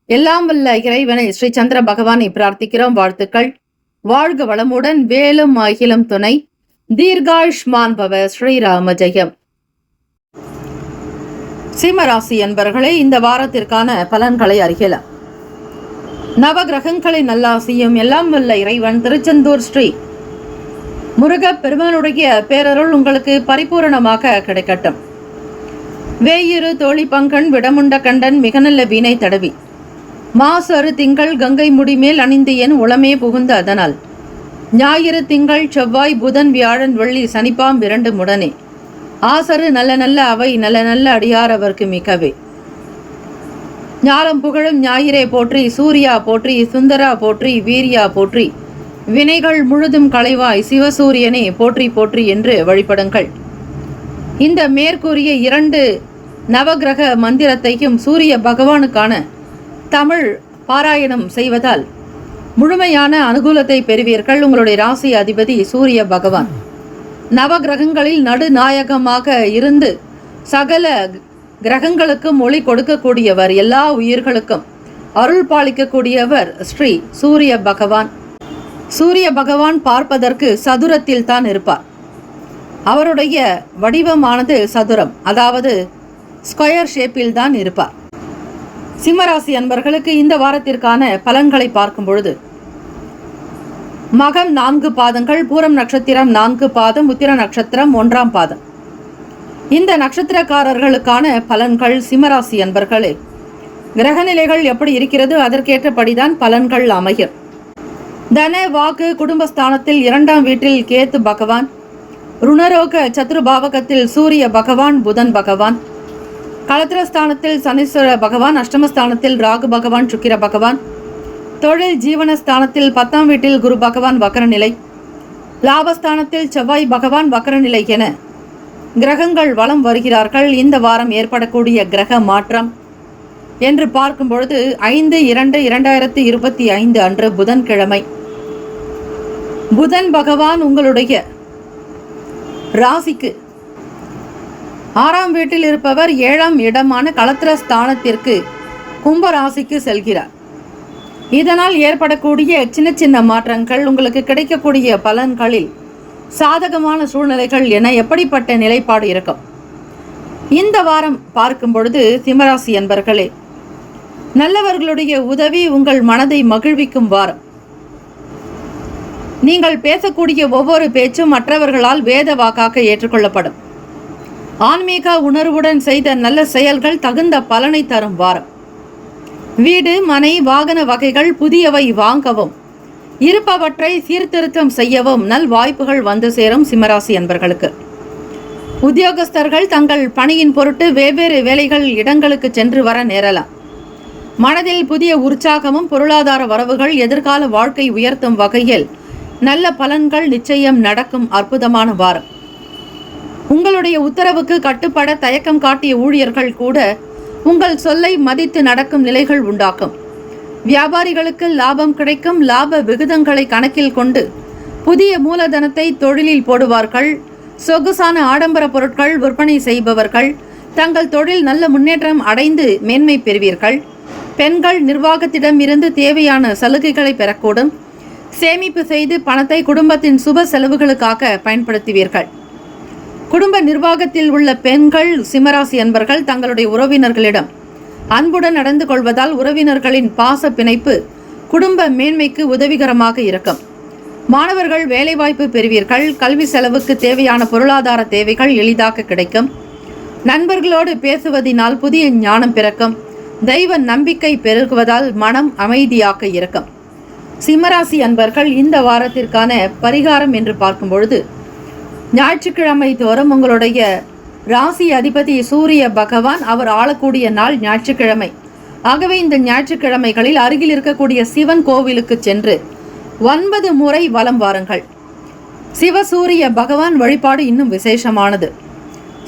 எல்லாம் வல்ல இறைவனை ஸ்ரீ சந்திர பகவானை பிரார்த்திக்கிறோம். வாழ்த்துக்கள். வாழ்க வளமுடன், வேலும் அகிலம் துணை, தீர்காயுஷ்மான் பவ, ஸ்ரீராம ஜெயம். சிம்மராசி என்பர்களே, இந்த வாரத்திற்கான பலன்களை அறியலாம். நவ கிரகங்களின் நல்லாசியும் எல்லாம் வல்ல இறைவன் திருச்செந்தூர் ஸ்ரீ முருகப் பெருமானுடைய பேரருள் உங்களுக்கு பரிபூரணமாக கிடைக்கட்டும். வேயிரு தோழி பங்கன் விடமுண்ட கண்டன் மிக நல்ல வீணை தடவி மாசரு திங்கள் கங்கை முடிமேல் அணிந்து என் உளமே புகுந்த அதனால் ஞாயிறு திங்கள் செவ்வாய் புதன் வியாழன் வெள்ளி சனிப்பாம் 2 முடனே ஆசரு நல்ல நல்ல அவை நல்ல நல்ல அடியார் அவர்க்கு மிக்கவே. ஞாலம் புகழும் ஞாயிறே போற்றி, சூர்யா போற்றி, சுந்தரா போற்றி, வீரியா போற்றி, வினைகள் முழுதும் களைவாய் சிவசூரியனே போற்றி போற்றி என்று வழிபடுங்கள். இந்த மேற்கூறிய 2 நவகிரக மந்திரத்தையும் சூரிய பகவானுக்கான தமிழ் பாராயணம் செய்வதால் முழுமையான அனுகூலத்தை பெறுவீர்கள். உங்களுடைய ராசி அதிபதி சூரிய பகவான் நவகிரகங்களில் நடுநாயகமாக இருந்து சகல கிரகங்களுக்கும் ஒளி கொடுக்கக்கூடியவர், எல்லா உயிர்களுக்கும் அருள் பாலிக்கக்கூடியவர் ஸ்ரீ சூரிய பகவான். சூரிய பகவான் பார்ப்பதற்கு சதுரத்தில் தான் இருப்பார். அவருடைய வடிவமானது சதுரம், அதாவது ஸ்கொயர் ஷேப்பில் தான் இருப்பார். சிம்மராசி அன்பர்களுக்கு இந்த வாரத்திற்கான பலன்களை பார்க்கும் பொழுது மகம் 4 பாதங்கள், பூரம் நட்சத்திரம் 4 பாதம், உத்திர நட்சத்திரம் 1ஆம் பாதம். இந்த நட்சத்திரக்காரர்களுக்கான பலன்கள் சிம்மராசி அன்பர்களே, கிரகநிலைகள் எப்படி இருக்கிறது அதற்கேற்றபடிதான் பலன்கள் அமையும். தன வாக்கு குடும்பஸ்தானத்தில் 2ஆம் வீட்டில் கேத்து பகவான், ருணரோக சத்ருபாவகத்தில் சூரிய பகவான் புதன் பகவான், களத்திரஸ்தானத்தில் சனீஸ்வர பகவான், அஷ்டமஸ்தானத்தில் ராகு பகவான் சுக்கிர பகவான், தொழில் ஜீவனஸ்தானத்தில் 10ஆம் வீட்டில் குரு பகவான் வக்கரநிலை, லாபஸ்தானத்தில் செவ்வாய் பகவான் வக்கரநிலை என கிரகங்கள் வலம் வருகிறார்கள். இந்த வாரம் ஏற்படக்கூடிய கிரக மாற்றம் என்று பார்க்கும் பொழுது 5/2/2025 அன்று புதன்கிழமை புதன் பகவான் உங்களுடைய ராசிக்கு 6ஆம் வீட்டில் இருப்பவர் 7ஆம் இடமான களத்திர ஸ்தானத்திற்கு கும்ப ராசிக்கு செல்கிறார். இதனால் ஏற்படக்கூடிய சின்ன சின்ன மாற்றங்கள், உங்களுக்கு கிடைக்கக்கூடிய பலன்களில் சாதகமான சூழ்நிலைகள் என எப்படிப்பட்ட நிலைப்பாடு இருக்கும். இந்த வாரம் பார்க்கும் பொழுது சிம்மராசி என்பர்களே, நல்லவர்களுடைய உதவி உங்கள் மனதை மகிழ்விக்கும் வாரம். நீங்கள் பேசக்கூடிய ஒவ்வொரு பேச்சும் மற்றவர்களால் வேத வாக்காக ஏற்றுக்கொள்ளப்படும். ஆன்மீக உணர்வுடன் செய்த நல்ல செயல்கள் தகுந்த பலனை தரும் வாரம். வீடு மனை வாகன வகைகள் புதியவை வாங்கவும் இருப்பவற்றை சீர்திருத்தம் செய்யவும் நல் வாய்ப்புகள் வந்து சேரும் சிம்மராசி அன்பர்களுக்கு. உத்தியோகஸ்தர்கள் தங்கள் பணியின் பொருட்டு வெவ்வேறு வேலைகள் இடங்களுக்கு சென்று வர நேரலாம். மனதில் புதிய உற்சாகமும் பொருளாதார வரவுகள் எதிர்கால வாழ்க்கை உயர்த்தும் வகையில் நல்ல பலன்கள் நிச்சயம் நடக்கும் அற்புதமான வாரம். உங்களுடைய உத்தரவுக்கு கட்டுப்பட தயக்கம் காட்டிய ஊழியர்கள் கூட உங்கள் சொல்லை மதித்து நடக்கும் நிலைகள் உண்டாக்கும். வியாபாரிகளுக்கு லாபம் கிடைக்கும். லாப விகிதங்களை கணக்கில் கொண்டு புதிய மூலதனத்தை தொழிலில் போடுவார்கள். சொகுசான ஆடம்பர பொருட்கள் விற்பனை செய்பவர்கள் தங்கள் தொழில் நல்ல முன்னேற்றம் அடைந்து மேன்மை பெறுவீர்கள். பெண்கள் நிர்வாகத்திடம் இருந்து தேவையான சலுகைகளை பெறக்கூடும். சேமிப்பு செய்து பணத்தை குடும்பத்தின் சுப செலவுகளுக்காக பயன்படுத்துவீர்கள். குடும்ப நிர்வாகத்தில் உள்ள பெண்கள் சிம்மராசி அன்பர்கள் தங்களுடைய உறவினர்களிடம் அன்புடன் நடந்து கொள்வதால் உறவினர்களின் பாச பிணைப்பு குடும்ப மேன்மைக்கு உதவிகரமாக இருக்கும். மாணவர்கள் வேலைவாய்ப்பு பெறுவீர்கள். கல்வி செலவுக்கு தேவையான பொருளாதார தேவைகள் எளிதாக கிடைக்கும். நண்பர்களோடு பேசுவதினால் புதிய ஞானம் பிறக்கும். தெய்வ நம்பிக்கை பெருகுவதால் மனம் அமைதியாக இருக்கும். சிம்மராசி அன்பர்கள் இந்த வாரத்திற்கான பரிகாரம் என்று பார்க்கும் பொழுது ஞாயிற்றுக்கிழமை தோறும் உங்களுடைய ராசி அதிபதி சூரிய பகவான் அவர் ஆளக்கூடிய நாள் ஞாயிற்றுக்கிழமை. ஆகவே இந்த ஞாயிற்றுக்கிழமைகளில் அருகில் இருக்கக்கூடிய சிவன் கோவிலுக்கு சென்று 9 முறை வலம் வாருங்கள். சிவசூரிய பகவான் வழிபாடு இன்னும் விசேஷமானது.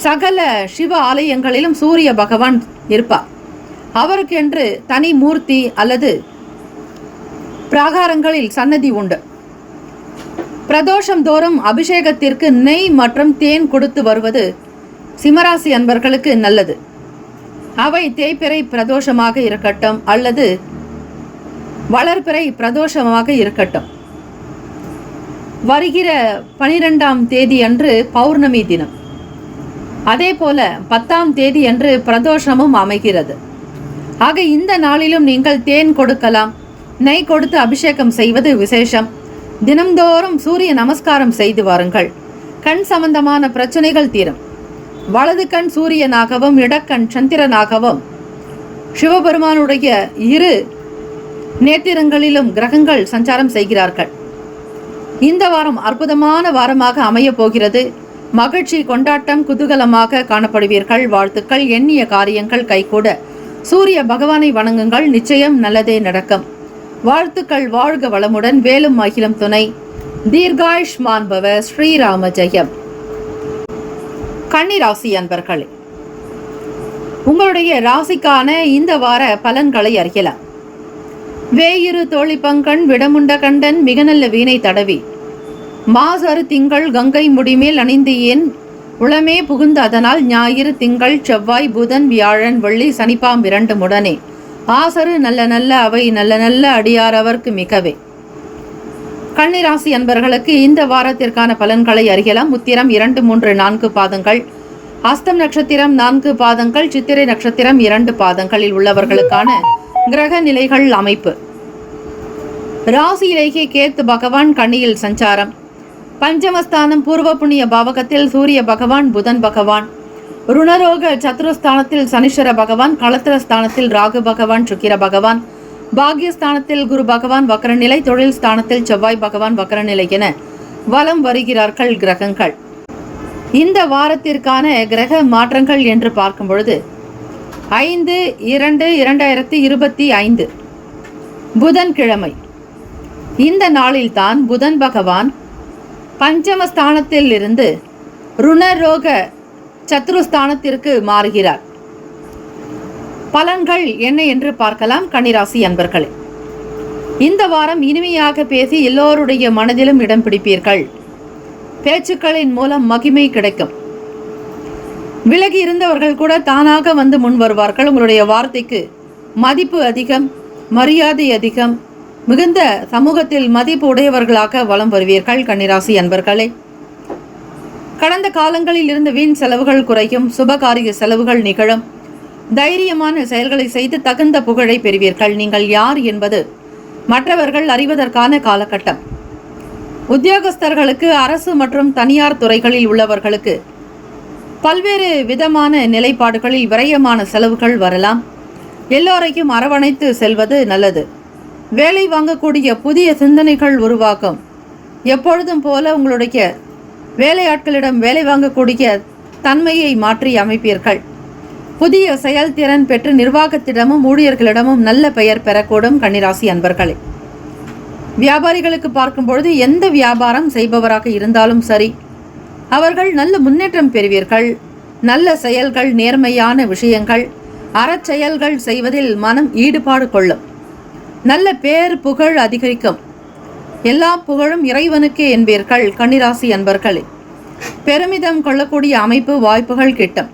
சகல சிவ ஆலயங்களிலும் சூரிய பகவான் இருப்பார். அவருக்கென்று தனி மூர்த்தி அல்லது பிராகாரங்களில் சன்னதி உண்டு. பிரதோஷம் தோறும் அபிஷேகத்திற்கு நெய் மற்றும் தேன் கொடுத்து வருவது சிம்மராசி அன்பர்களுக்கு நல்லது. அவை தேய்பிறை பிரதோஷமாக இருக்கட்டும் அல்லது வளர்பிறை பிரதோஷமாக இருக்கட்டும். வருகிற 12ஆம் தேதி அன்று பௌர்ணமி தினம், அதே போல 10ஆம் தேதி அன்று பிரதோஷமும் அமைகிறது. ஆக இந்த நாளிலும் நீங்கள் தேன் கொடுக்கலாம், நெய் கொடுத்து அபிஷேகம் செய்வது விசேஷம். தினம்தோறும் சூரிய நமஸ்காரம் செய்து வாருங்கள். கண் சம்பந்தமான பிரச்சனைகள் தீரும். வலது கண் சூரியனாகவும் இடக்கண் சந்திரனாகவும் சிவபெருமானுடைய இரு நேத்திரங்களிலும் கிரகங்கள் சஞ்சாரம் செய்கிறார்கள். இந்த வாரம் அற்புதமான வாரமாக அமைய போகிறது. மகிழ்ச்சி, கொண்டாட்டம், குதூகலமாக காணப்படுவீர்கள். வாழ்த்துக்கள். எண்ணிய காரியங்கள் கைகூட சூரிய பகவானை வணங்குங்கள். நிச்சயம் நல்லதே நடக்கும். வாழ்த்துக்கள். வாழ்க வளமுடன். வேலும் அகிலம் துணை. தீர்காயுஷ்மான் பவ. ஸ்ரீராம ஜெயம். கன்னிராசி அன்பர்களே, உங்களுடைய ராசிக்கான இந்த வார பலன்களை அறியலாம். வேயிரு தோழி பங்கன் விடமுண்ட கண்டன் மிக நல்ல வீணை தடவி மாசரு திங்கள் கங்கை முடிமேல் அணிந்து ஏன் உளமே புகுந்த அதனால் ஞாயிறு திங்கள் செவ்வாய் புதன் வியாழன் வெள்ளி சனிப்பாம் 2 உடனே ஆசரு நல்ல நல்ல அவை நல்ல நல்ல அடியாரவர்க்கு மிகவே. கன்னிராசி அன்பர்களுக்கு இந்த வாரத்திற்கான பலன்களை அறியலாம். உத்திரம் 2, 3, 4 பாதங்கள், அஸ்தம் நட்சத்திரம் 4 பாதங்கள், சித்திரை நட்சத்திரம் 2 பாதங்களில் உள்ளவர்களுக்கான கிரக நிலைகள் அமைப்பு. ராசியிலேயே கேத்து பகவான் கன்னியில் சஞ்சாரம். பஞ்சமஸ்தானம் பூர்வ புண்ணிய பாவகத்தில் சூரிய பகவான், புதன் பகவான். ருணரோக சத்ருஸ்தானத்தில் சனீஸ்வர பகவான், களத்திரஸ்தானத்தில் ராகு பகவான், சுக்கிர பகவான். பாக்யஸ்தானத்தில் குரு பகவான் வக்ரநிலை, தொழில் ஸ்தானத்தில் செவ்வாய் பகவான் வக்ரநிலை என வலம் வருகிறார்கள் கிரகங்கள். இந்த வாரத்திற்கான கிரக மாற்றங்கள் என்று பார்க்கும் பொழுது 5/2/2025 புதன்கிழமை. இந்த நாளில்தான் புதன் பகவான் பஞ்சமஸ்தானத்தில் இருந்து ருணரோக சத்ருஸ்தானத்திற்கு மாறுகிறார். பலன்கள் என்ன என்று பார்க்கலாம். கன்னிராசி அன்பர்களே, இந்த வாரம் இனிமையாக பேசி எல்லோருடைய மனதிலும் இடம் பிடிப்பீர்கள். பேச்சுக்களின் மூலம் மகிமை கிடைக்கும். விலகி இருந்தவர்கள் கூட தானாக வந்து முன் வருவார்கள். உங்களுடைய வார்த்தைக்கு மதிப்பு அதிகம், மரியாதை அதிகம். மிகுந்த சமூகத்தில் மதிப்பு உடையவர்களாக வலம் வருவீர்கள். கன்னிராசி அன்பர்களே, கடந்த காலங்களில் இருந்து வீண் செலவுகள் குறையும். சுபகாரிய செலவுகள் நிகழும். தைரியமான செயல்களை செய்து தகுந்த புகழை பெறுவீர்கள். நீங்கள் யார் என்பது மற்றவர்கள் அறிவதற்கான காலகட்டம். உத்தியோகஸ்தர்களுக்கு, அரசு மற்றும் தனியார் துறைகளில் உள்ளவர்களுக்கு பல்வேறு விதமான நிலைப்பாடுகளில் விரயமான செலவுகள் வரலாம். எல்லோரையும் அரவணைத்து செல்வது நல்லது. வேலை வாங்கக்கூடிய புதிய சிந்தனைகள் உருவாகும். எப்பொழுதும் போல உங்களுடைய வேலையாட்களிடம் வேலை வாங்கக்கூடிய தன்மையை மாற்றி அமைப்பீர்கள். புதிய செயல்திறன் பெற்று நிர்வாகத்திடமும் ஊழியர்களிடமும் நல்ல பெயர் பெறக்கூடும். கன்னிராசி அன்பர்களே, வியாபாரிகளுக்கு பார்க்கும்பொழுது எந்த வியாபாரம் செய்பவராக இருந்தாலும் சரி, அவர்கள் நல்ல முன்னேற்றம் பெறுவீர்கள். நல்ல செயல்கள், நேர்மையான விஷயங்கள், அறச்செயல்கள் செய்வதில் மனம் ஈடுபாடு கொள்ளும். நல்ல பேர் புகழ் அதிகரிக்கும். எல்லா புகழும் இறைவனுக்கே என்பீர்கள். கன்னிராசி அன்பர்களே, பெருமிதம் கொள்ளக்கூடிய அமைப்பு, வாய்ப்புகள் கிட்டும்.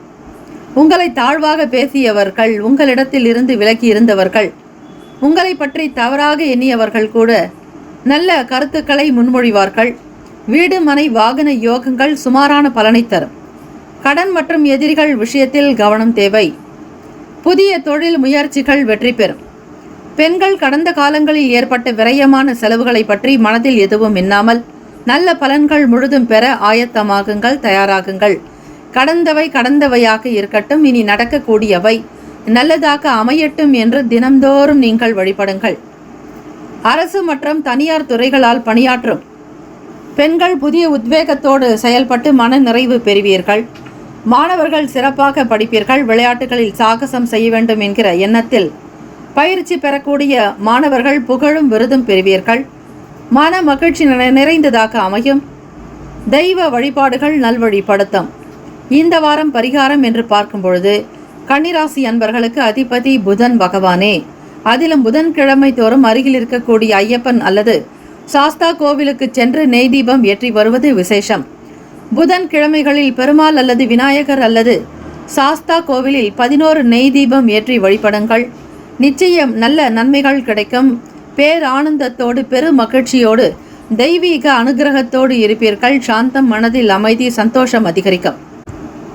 உங்களை தாழ்வாக பேசியவர்கள், உங்களிடத்தில் இருந்து விலகி இருந்தவர்கள், உங்களை பற்றி தவறாக எண்ணியவர்கள் கூட நல்ல கருத்துக்களை முன்மொழிவார்கள். வீடு மனை வாகன யோகங்கள் சுமாரான பலனை தரும். கடன் மற்றும் எதிரிகள் விஷயத்தில் கவனம் தேவை. புதிய தொழில் முயற்சிகள் வெற்றி பெறும். பெண்கள் கடந்த காலங்களில் ஏற்பட்ட விரயமான செலவுகளை பற்றி மனதில் எதுவும் எண்ணாமல் நல்ல பலன்கள் முழுதும் பெற ஆயத்தமாகுங்கள், தயாராகுங்கள். கடந்தவை கடந்தவையாக இருக்கட்டும், இனி நடக்கக்கூடியவை நல்லதாக அமையட்டும் என்று தினம்தோறும் நீங்கள் வழிபடுங்கள். அரசு மற்றும் தனியார் துறைகளால் பணியாற்றும் பெண்கள் புதிய உத்வேகத்தோடு செயல்பட்டு மன நிறைவு பெறுவீர்கள். மாணவர்கள் சிறப்பாக படிப்பீர்கள். விளையாட்டுகளில் சாகசம் செய்ய வேண்டும் என்கிற எண்ணத்தில் பயிற்சி பெறக்கூடிய மாணவர்கள் புகழும் விருதும் பெறுவீர்கள். மன மகிழ்ச்சி நிறைந்ததாக அமையும். தெய்வ வழிபாடுகள் நல்வழிப்படுத்தும். இந்த வாரம் பரிகாரம் என்று பார்க்கும் பொழுது கன்னிராசி அன்பர்களுக்கு அதிபதி புதன் பகவானே. அதிலும் புதன்கிழமை தோறும் அருகில் இருக்கக்கூடிய ஐயப்பன் அல்லது சாஸ்தா கோவிலுக்கு சென்று நெய் தீபம் ஏற்றி வருவது விசேஷம். புதன் கிழமைகளில் பெருமாள் அல்லது விநாயகர் அல்லது சாஸ்தா கோவிலில் 11 நெய் தீபம் ஏற்றி வழிபடுங்கள். நிச்சயம் நல்ல நன்மைகள் கிடைக்கும். பேரானந்தத்தோடு பெரு மகிழ்ச்சியோடு தெய்வீக அனுகிரகத்தோடு இருப்பீர்கள். சாந்தம், மனதில் அமைதி, சந்தோஷம் அதிகரிக்கும்.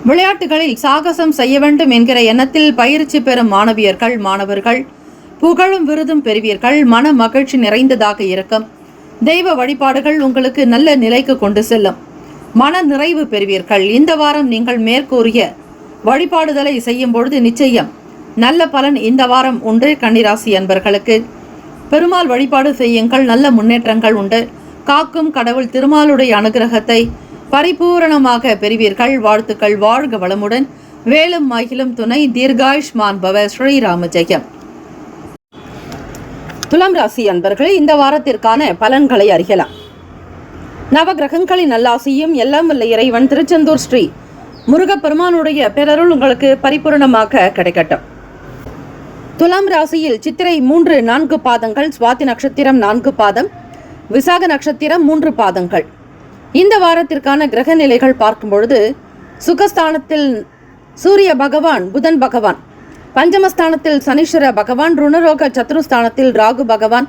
விளையாட்டுகளில் சாகசம் செய்ய வேண்டும் என்கிற எண்ணத்தில் பயிற்சி பெறும் மாணவர்கள் புகழும் விருதும் பெறுவீர்கள். மன மகிழ்ச்சி நிறைந்ததாக இருக்கும். தெய்வ வழிபாடுகள் உங்களுக்கு நல்ல நிலைக்கு கொண்டு செல்லும். மன நிறைவு பெறுவீர்கள். இந்த வாரம் நீங்கள் மேற்கூறிய வழிபாடுதலை செய்யும் பொழுது நிச்சயம் நல்ல பலன் இந்த வாரம் உண்டு. கன்னிராசி அன்பர்களுக்கு பெருமாள் வழிபாடு செய்யுங்கள். நல்ல முன்னேற்றங்கள் உண்டு. காக்கும் கடவுள் திருமாலுடைய அனுகிரகத்தை பரிபூரணமாக பெறுவீர்கள். வாழ்த்துக்கள். வாழ்க வளமுடன். வேலும் மகிழும் துணை. தீர்காயுஷ்மான் பவ. ஸ்ரீராம ஜெயம். துலாம் ராசி அன்பர்களே, இந்த வாரத்திற்கான பலன்களை அறியலாம். நவகிரகங்களின் நல்லாசியும் எல்லாம் வல்ல இறைவன் திருச்செந்தூர் ஸ்ரீ முருகப்பெருமானுடைய பேரருள் உங்களுக்கு பரிபூர்ணமாக கிடைக்கட்டும். துலாம் ராசியில் சித்திரை 3-4 பாதங்கள், சுவாதி நட்சத்திரம் 4 பாதம், விசாக நட்சத்திரம் 3 பாதங்கள். இந்த வாரத்திற்கான கிரக நிலைகள் பார்க்கும் பொழுது சுகஸ்தானத்தில் சூரிய பகவான் புதன் பகவான், பஞ்சமஸ்தானத்தில் சனீஸ்வர பகவான், ருணரோக சத்ருஸ்தானத்தில் ராகு பகவான்,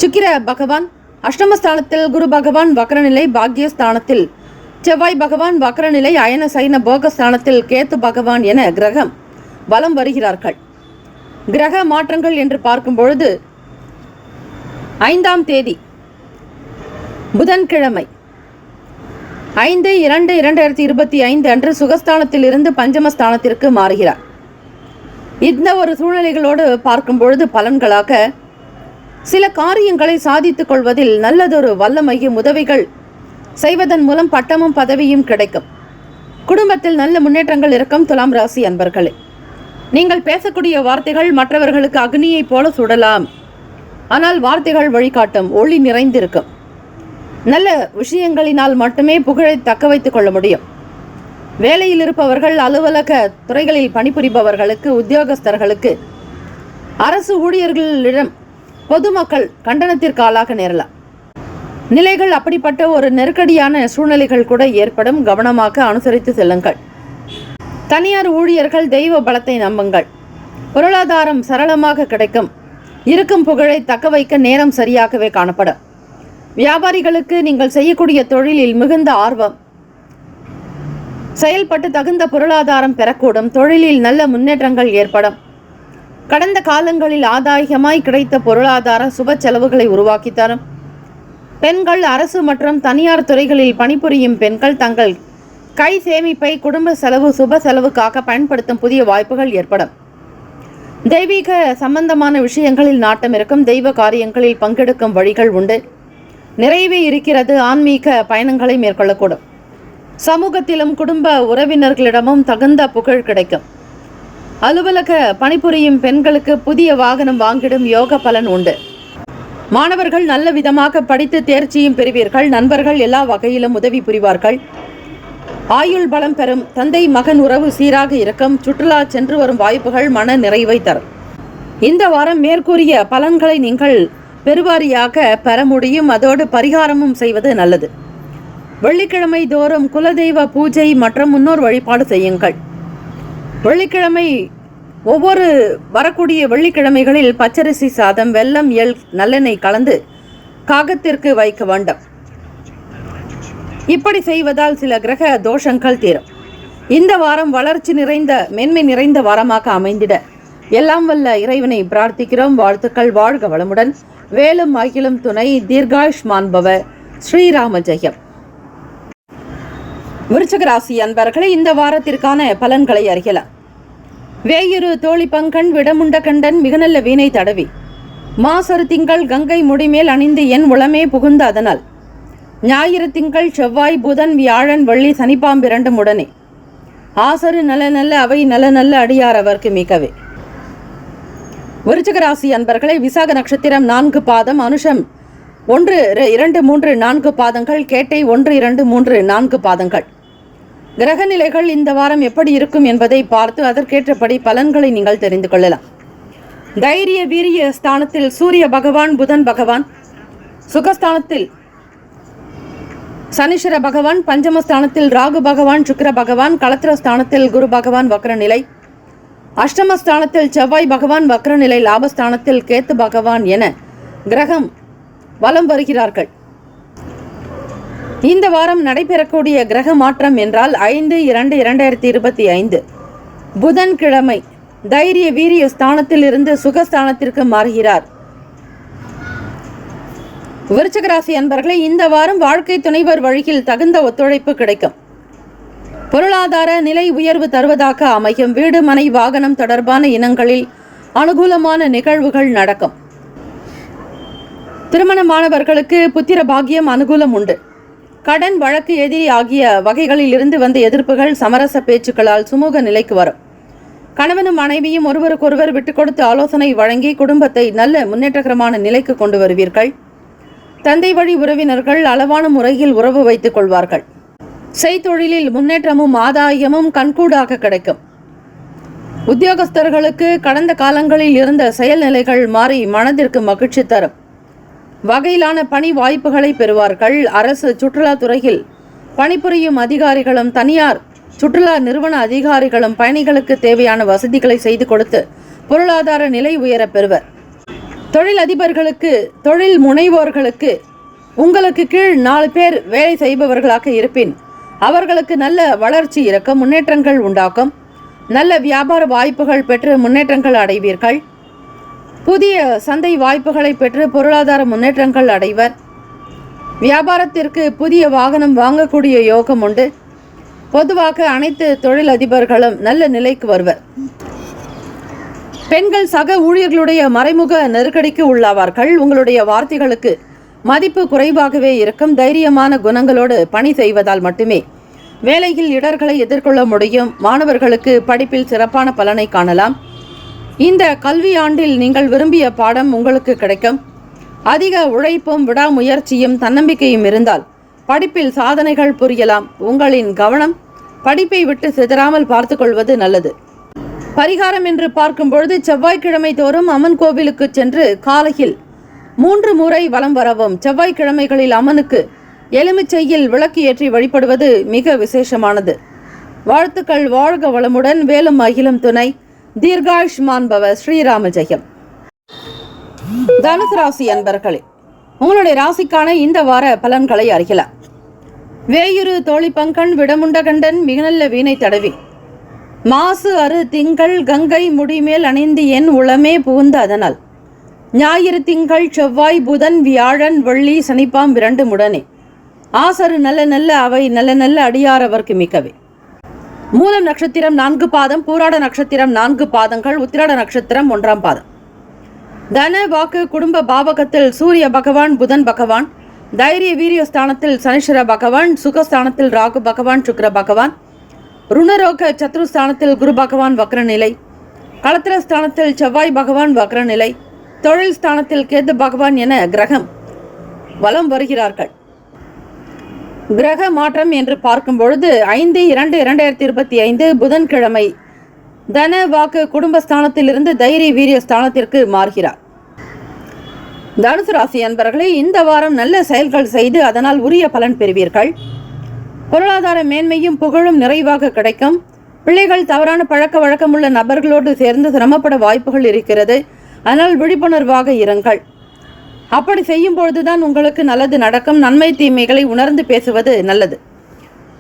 சுக்கிர பகவான், அஷ்டமஸ்தானத்தில் குரு பகவான் வக்ரநிலை, பாக்யஸ்தானத்தில் செவ்வாய் பகவான் வக்ரநிலை, அயன சைன போகஸ்தானத்தில் கேத்து பகவான் என கிரகம் வலம் வருகிறார்கள். கிரக மாற்றங்கள் என்று பார்க்கும் பொழுது 5ஆம் தேதி புதன்கிழமை 5/2/2025 அன்று சுகஸ்தானத்தில் இருந்து பஞ்சமஸ்தானத்திற்கு மாறுகிறார். இந்த ஒரு சூழ்நிலைகளோடு பார்க்கும் பொழுது பலன்களாக சில காரியங்களை சாதித்துக் கொள்வதில் நல்லதொரு வல்லமையும் உதவிகள் செய்வதன் மூலம் பட்டமும் பதவியும் கிடைக்கும். குடும்பத்தில் நல்ல முன்னேற்றங்கள் இருக்கும். துலாம் ராசி அன்பர்களே, நீங்கள் பேசக்கூடிய வார்த்தைகள் மற்றவர்களுக்கு அக்னியைப் போல சுடலாம். ஆனால் வார்த்தைகள் வழிகாட்டும், ஒளி நிறைந்திருக்கும். நல்ல விஷயங்களினால் மட்டுமே புகழை தக்க வைத்துக் கொள்ள முடியும். வேலையில் இருப்பவர்கள், அலுவலக துறைகளில் பணிபுரிபவர்களுக்கு, உத்தியோகஸ்தர்களுக்கு, அரசு ஊழியர்களிடம் பொதுமக்கள் கண்டனத்திற்கு ஆளாக நேரலாம். நிலைகள் அப்படிப்பட்ட ஒரு நெருக்கடியான சூழ்நிலைகள் கூட ஏற்படும். கவனமாக அனுசரித்து செல்லுங்கள். தனியார் ஊழியர்கள் தெய்வ பலத்தை நம்புங்கள். பொருளாதாரம் சரளமாக கிடைக்கும். இருக்கும் புகழை தக்க வைக்க நேரம் சரியாகவே காணப்படும். வியாபாரிகளுக்கு நீங்கள் செய்யக்கூடிய தொழிலில் மிகுந்த ஆர்வம் செயல்பட்டு தகுந்த பொருளாதாரம் பெறக்கூடும். தொழிலில் நல்ல முன்னேற்றங்கள் ஏற்படும். கடந்த காலங்களில் ஆதாயமாய் கிடைத்த பொருளாதார சுப செலவுகளை உருவாக்கி தரும். பெண்கள், அரசு மற்றும் தனியார் துறைகளில் பணிபுரியும் பெண்கள் தங்கள் கை சேமிப்பை குடும்ப செலவு, சுப செலவுக்காக பயன்படுத்தும் புதிய வாய்ப்புகள் ஏற்படும். தெய்வீக சம்பந்தமான விஷயங்களில் நாட்டம் இருக்கும். தெய்வ காரியங்களில் பங்கெடுக்கும் வழிகள் உண்டு. நிறைவே இருக்கிறது. ஆன்மீக பயணங்களை மேற்கொள்ளக்கூடும். சமூகத்திலும் குடும்ப உறவினர்களிடமும் தகுந்த புகழ் கிடைக்கும். அலுவலக பணிபுரியும் பெண்களுக்கு புதிய வாகனம் வாங்கிடும் யோக பலன் உண்டு. மாணவர்கள் நல்ல விதமாக படித்து தேர்ச்சியும் பெறுவீர்கள். நண்பர்கள் எல்லா வகையிலும் உதவி புரிவார்கள். ஆயுள் பலம் பெறும். தந்தை மகன் உறவு சீராக இருக்கும். சுற்றுலா சென்று வரும் வாய்ப்புகள் மன நிறைவை தரும். இந்த வாரம் மேற்கூறிய பலன்களை நீங்கள் பெருவாரியாக பெற முடியும். அதோடு பரிகாரமும் செய்வது நல்லது. வெள்ளிக்கிழமை தோறும் குலதெய்வ பூஜை மற்றும் முன்னோர் வழிபாடு செய்யுங்கள். வெள்ளிக்கிழமை ஒவ்வொரு வரக்கூடிய வெள்ளிக்கிழமைகளில் பச்சரிசி சாதம், வெல்லம், எள், நல்லெண்ணெய் கலந்து காகத்திற்கு வைக்க வேண்டும். இப்படி செய்வதால் சில கிரக தோஷங்கள் தீரும். இந்த வாரம் வளர்ச்சி நிறைந்த, மேன்மை நிறைந்த வாரமாக அமைந்திட எல்லாம் வல்ல இறைவனை பிரார்த்திக்கிறோம். வாழ்த்துக்கள். வாழ்க வளமுடன். வேலும் மகிழும் துணை. தீர்காயுஷ்மான் பவ. ஸ்ரீராம ஜெயம். விருச்சிக ராசி அன்பர்களே, இந்த வாரத்திற்கான பலன்களை அறியலாம். வேயுரு தோழி பங்கன் விடமுண்ட கண்டன் மிக நல்ல வீணை தடவி மாசரு திங்கள் கங்கை முடிமேல் அணிந்து என் உளமே புகுந்த அதனால் ஞாயிறு திங்கள் செவ்வாய் புதன் வியாழன் வெள்ளி சனிப்பாம்பிரண்டும் உடனே ஆசரு நல்ல நல்ல அவை நல்ல நல்ல அடியார் அவர்க்கு மிகவே விருச்சிக ராசி அன்பர்களே, விசாக நட்சத்திரம் 4 பாதம், அனுஷம் 1, 2, 3, 4 பாதங்கள், கேட்டை 1, 2, 3, 4 பாதங்கள். கிரக நிலைகள் இந்த வாரம் எப்படி இருக்கும் என்பதை பார்த்து அதற்கேற்றபடி பலன்களை நீங்கள் தெரிந்து கொள்ளலாம். தைரிய வீரிய ஸ்தானத்தில் சூரிய பகவான், புதன் பகவான், சுகஸ்தானத்தில் சனீஸ்வர பகவான், பஞ்சமஸ்தானத்தில் ராகு பகவான், சுக்கிர பகவான், களத்திரஸ்தானத்தில் குரு பகவான் வக்ரநிலை, அஷ்டமஸ்தானத்தில் செவ்வாய் பகவான் வக்ரநிலை, லாபஸ்தானத்தில் கேத்து பகவான் என கிரகம் வலம் வருகிறார்கள். இந்த வாரம் நடைபெறக்கூடிய கிரக மாற்றம் என்றால் 5/2/2025 புதன்கிழமை தைரிய வீரிய ஸ்தானத்தில் இருந்து சுகஸ்தானத்திற்கு மாறுகிறார். விருச்சிக ராசி அன்பர்களே, இந்த வாரம் வாழ்க்கை துணைவர் வழியில் தகுந்த ஒத்துழைப்பு கிடைக்கும். பொருளாதார நிலை உயர்வு தருவதாக அமையும். வீடு மனை வாகனம் தொடர்பான இனங்களில் அனுகூலமான நிகழ்வுகள் நடக்கும். திருமணமானவர்களுக்கு புத்திர பாக்கியம் அனுகூலம் உண்டு. கடன் வழக்கு எதிரி ஆகிய வகைகளில் இருந்து வந்த எதிர்ப்புகள் சமரச பேச்சுக்களால் சுமூக நிலைக்கு வரும். கணவனும் மனைவியும் ஒருவருக்கொருவர் விட்டுக் கொடுத்து ஆலோசனை வழங்கி குடும்பத்தை நல்ல முன்னேற்றகரமான நிலைக்கு கொண்டு வருவீர்கள். தந்தை வழி உறவினர்கள் அளவான முறையில் உறவு வைத்துக் கொள்வார்கள். செய்தொழிலில் முன்னேற்றமும் ஆதாயமும் கண்கூடாக கிடைக்கும். உத்தியோகஸ்தர்களுக்கு கடந்த காலங்களில் இருந்த செயல்நிலைகள் மாறி மனதிற்கு மகிழ்ச்சி தரும் வகையிலான பணி வாய்ப்புகளை பெறுவார்கள். அரசு சுற்றுலாத்துறையில் பணிபுரியும் அதிகாரிகளும் தனியார் சுற்றுலா நிறுவன அதிகாரிகளும் பயணிகளுக்கு தேவையான வசதிகளை செய்து கொடுத்து பொருளாதார நிலை உயர பெறுவர். தொழில் அதிபர்களுக்கு, தொழில் முனைவோர்களுக்கு உங்களுக்கு கீழ் 4 பேர் வேலை செய்பவர்களாக இருப்பின் அவர்களுக்கு நல்ல வளர்ச்சி இருக்கும். முன்னேற்றங்கள் உண்டாக்கும். நல்ல வியாபார வாய்ப்புகள் பெற்று முன்னேற்றங்கள் அடைவீர்கள். புதிய சந்தை வாய்ப்புகளை பெற்று பொருளாதார முன்னேற்றங்கள் அடைவர். வியாபாரத்திற்கு புதிய வாகனம் வாங்கக்கூடிய யோகம் உண்டு. பொதுவாக அனைத்து தொழில் அதிபர்களும் நல்ல நிலைக்கு வருவர். பெண்கள் சக ஊழியர்களுடைய மறைமுக நெருக்கடிக்கு உள்ளாவார்கள். உங்களுடைய வார்த்தைகளுக்கு மதிப்பு குறைவாகவே இருக்கும். தைரியமான குணங்களோடு பணி செய்வதால் மட்டுமே வேலையில் இடர்களை எதிர்கொள்ள முடியும். மாணவர்களுக்கு படிப்பில் சிறப்பான பலனை காணலாம். இந்த கல்வி ஆண்டில் நீங்கள் விரும்பிய பாடம் உங்களுக்கு கிடைக்கும். அதிக உழைப்பும் விடாமுயற்சியும் தன்னம்பிக்கையும் இருந்தால் படிப்பில் சாதனைகள் புரியலாம். உங்களின் கவனம் படிப்பை விட்டு சிதறாமல் பார்த்து கொள்வது நல்லது. பரிகாரம் என்று பார்க்கும் பொழுது செவ்வாய்க்கிழமை தோறும் அம்மன் கோவிலுக்கு சென்று காலையில் 3 முறை வலம் வரவும். செவ்வாய்க்கிழமைகளில் அம்மனுக்கு எலுமிச்சையில் விளக்கு ஏற்றி வழிபடுவது மிக விசேஷமானது. வாழ்த்துக்கள். வாழ்க வளமுடன். வேலும் அகிலும் துணை. தீர்காயுஷ்மான் பவ. ஸ்ரீராம ஜெயம். தனுசு ராசி அன்பர்களே, உங்களுடைய ராசிக்கான இந்த வார பலன்களை அறியலாம். வேயுரு தோழி பங்கன் விடமுண்டகண்டன் மிக நல்ல வீணை தடவி மாசு அரு திங்கள் கங்கை முடிமேல் அணிந்து என் உளமே புகுந்த அதனால் ஞாயிறு திங்கள் செவ்வாய் புதன் வியாழன் வெள்ளி சனிப்பாம் 2 முடனே ஆசரு நல்ல நல்ல அவை நல்ல நல்ல அடியாரவர்க்கு மிக்கவே. மூலம் நட்சத்திரம் 4 பாதம், பூராட நட்சத்திரம் 4 பாதங்கள், உத்திராட நட்சத்திரம் 1ஆம் பாதம். தன வாக்கு குடும்ப பாவகத்தில் சூரிய பகவான், புதன் பகவான், தைரிய வீரிய ஸ்தானத்தில் சனீஸ்வர பகவான், சுகஸ்தானத்தில் ராகு பகவான், சுக்கிர பகவான், ருணரோக சத்ருஸ்தானத்தில் குரு பகவான் வக்ரநிலை, களத்திரஸ்தானத்தில் செவ்வாய் பகவான் வக்ரநிலை, தொழில் ஸ்தானத்தில் கேது பகவான் என கிரகம் வலம் வருகிறார்கள். கிரக மாற்றம் என்று பார்க்கும் பொழுது 5/2/2025 புதன்கிழமை தன வாக்கு குடும்பஸ்தானத்திலிருந்து தைரிய வீரிய ஸ்தானத்திற்கு மாறுகிறார். தனுசு ராசி அன்பர்களே, இந்த வாரம் நல்ல செயல்கள் செய்து அதனால் உரிய பலன் பெறுவீர்கள். பொருளாதார மேன்மையும் புகழும் நிறைவாக கிடைக்கும். பிள்ளைகள் தவறான பழக்க வழக்கமுள்ள நபர்களோடு சேர்ந்து சிரமப்பட வாய்ப்புகள் இருக்கிறது. அதனால் விழிப்புணர்வாக இருங்கள். அப்படி செய்யும் பொழுதுதான் உங்களுக்கு நல்லது நடக்கும். நன்மை தீமைகளை உணர்ந்து பேசுவது நல்லது.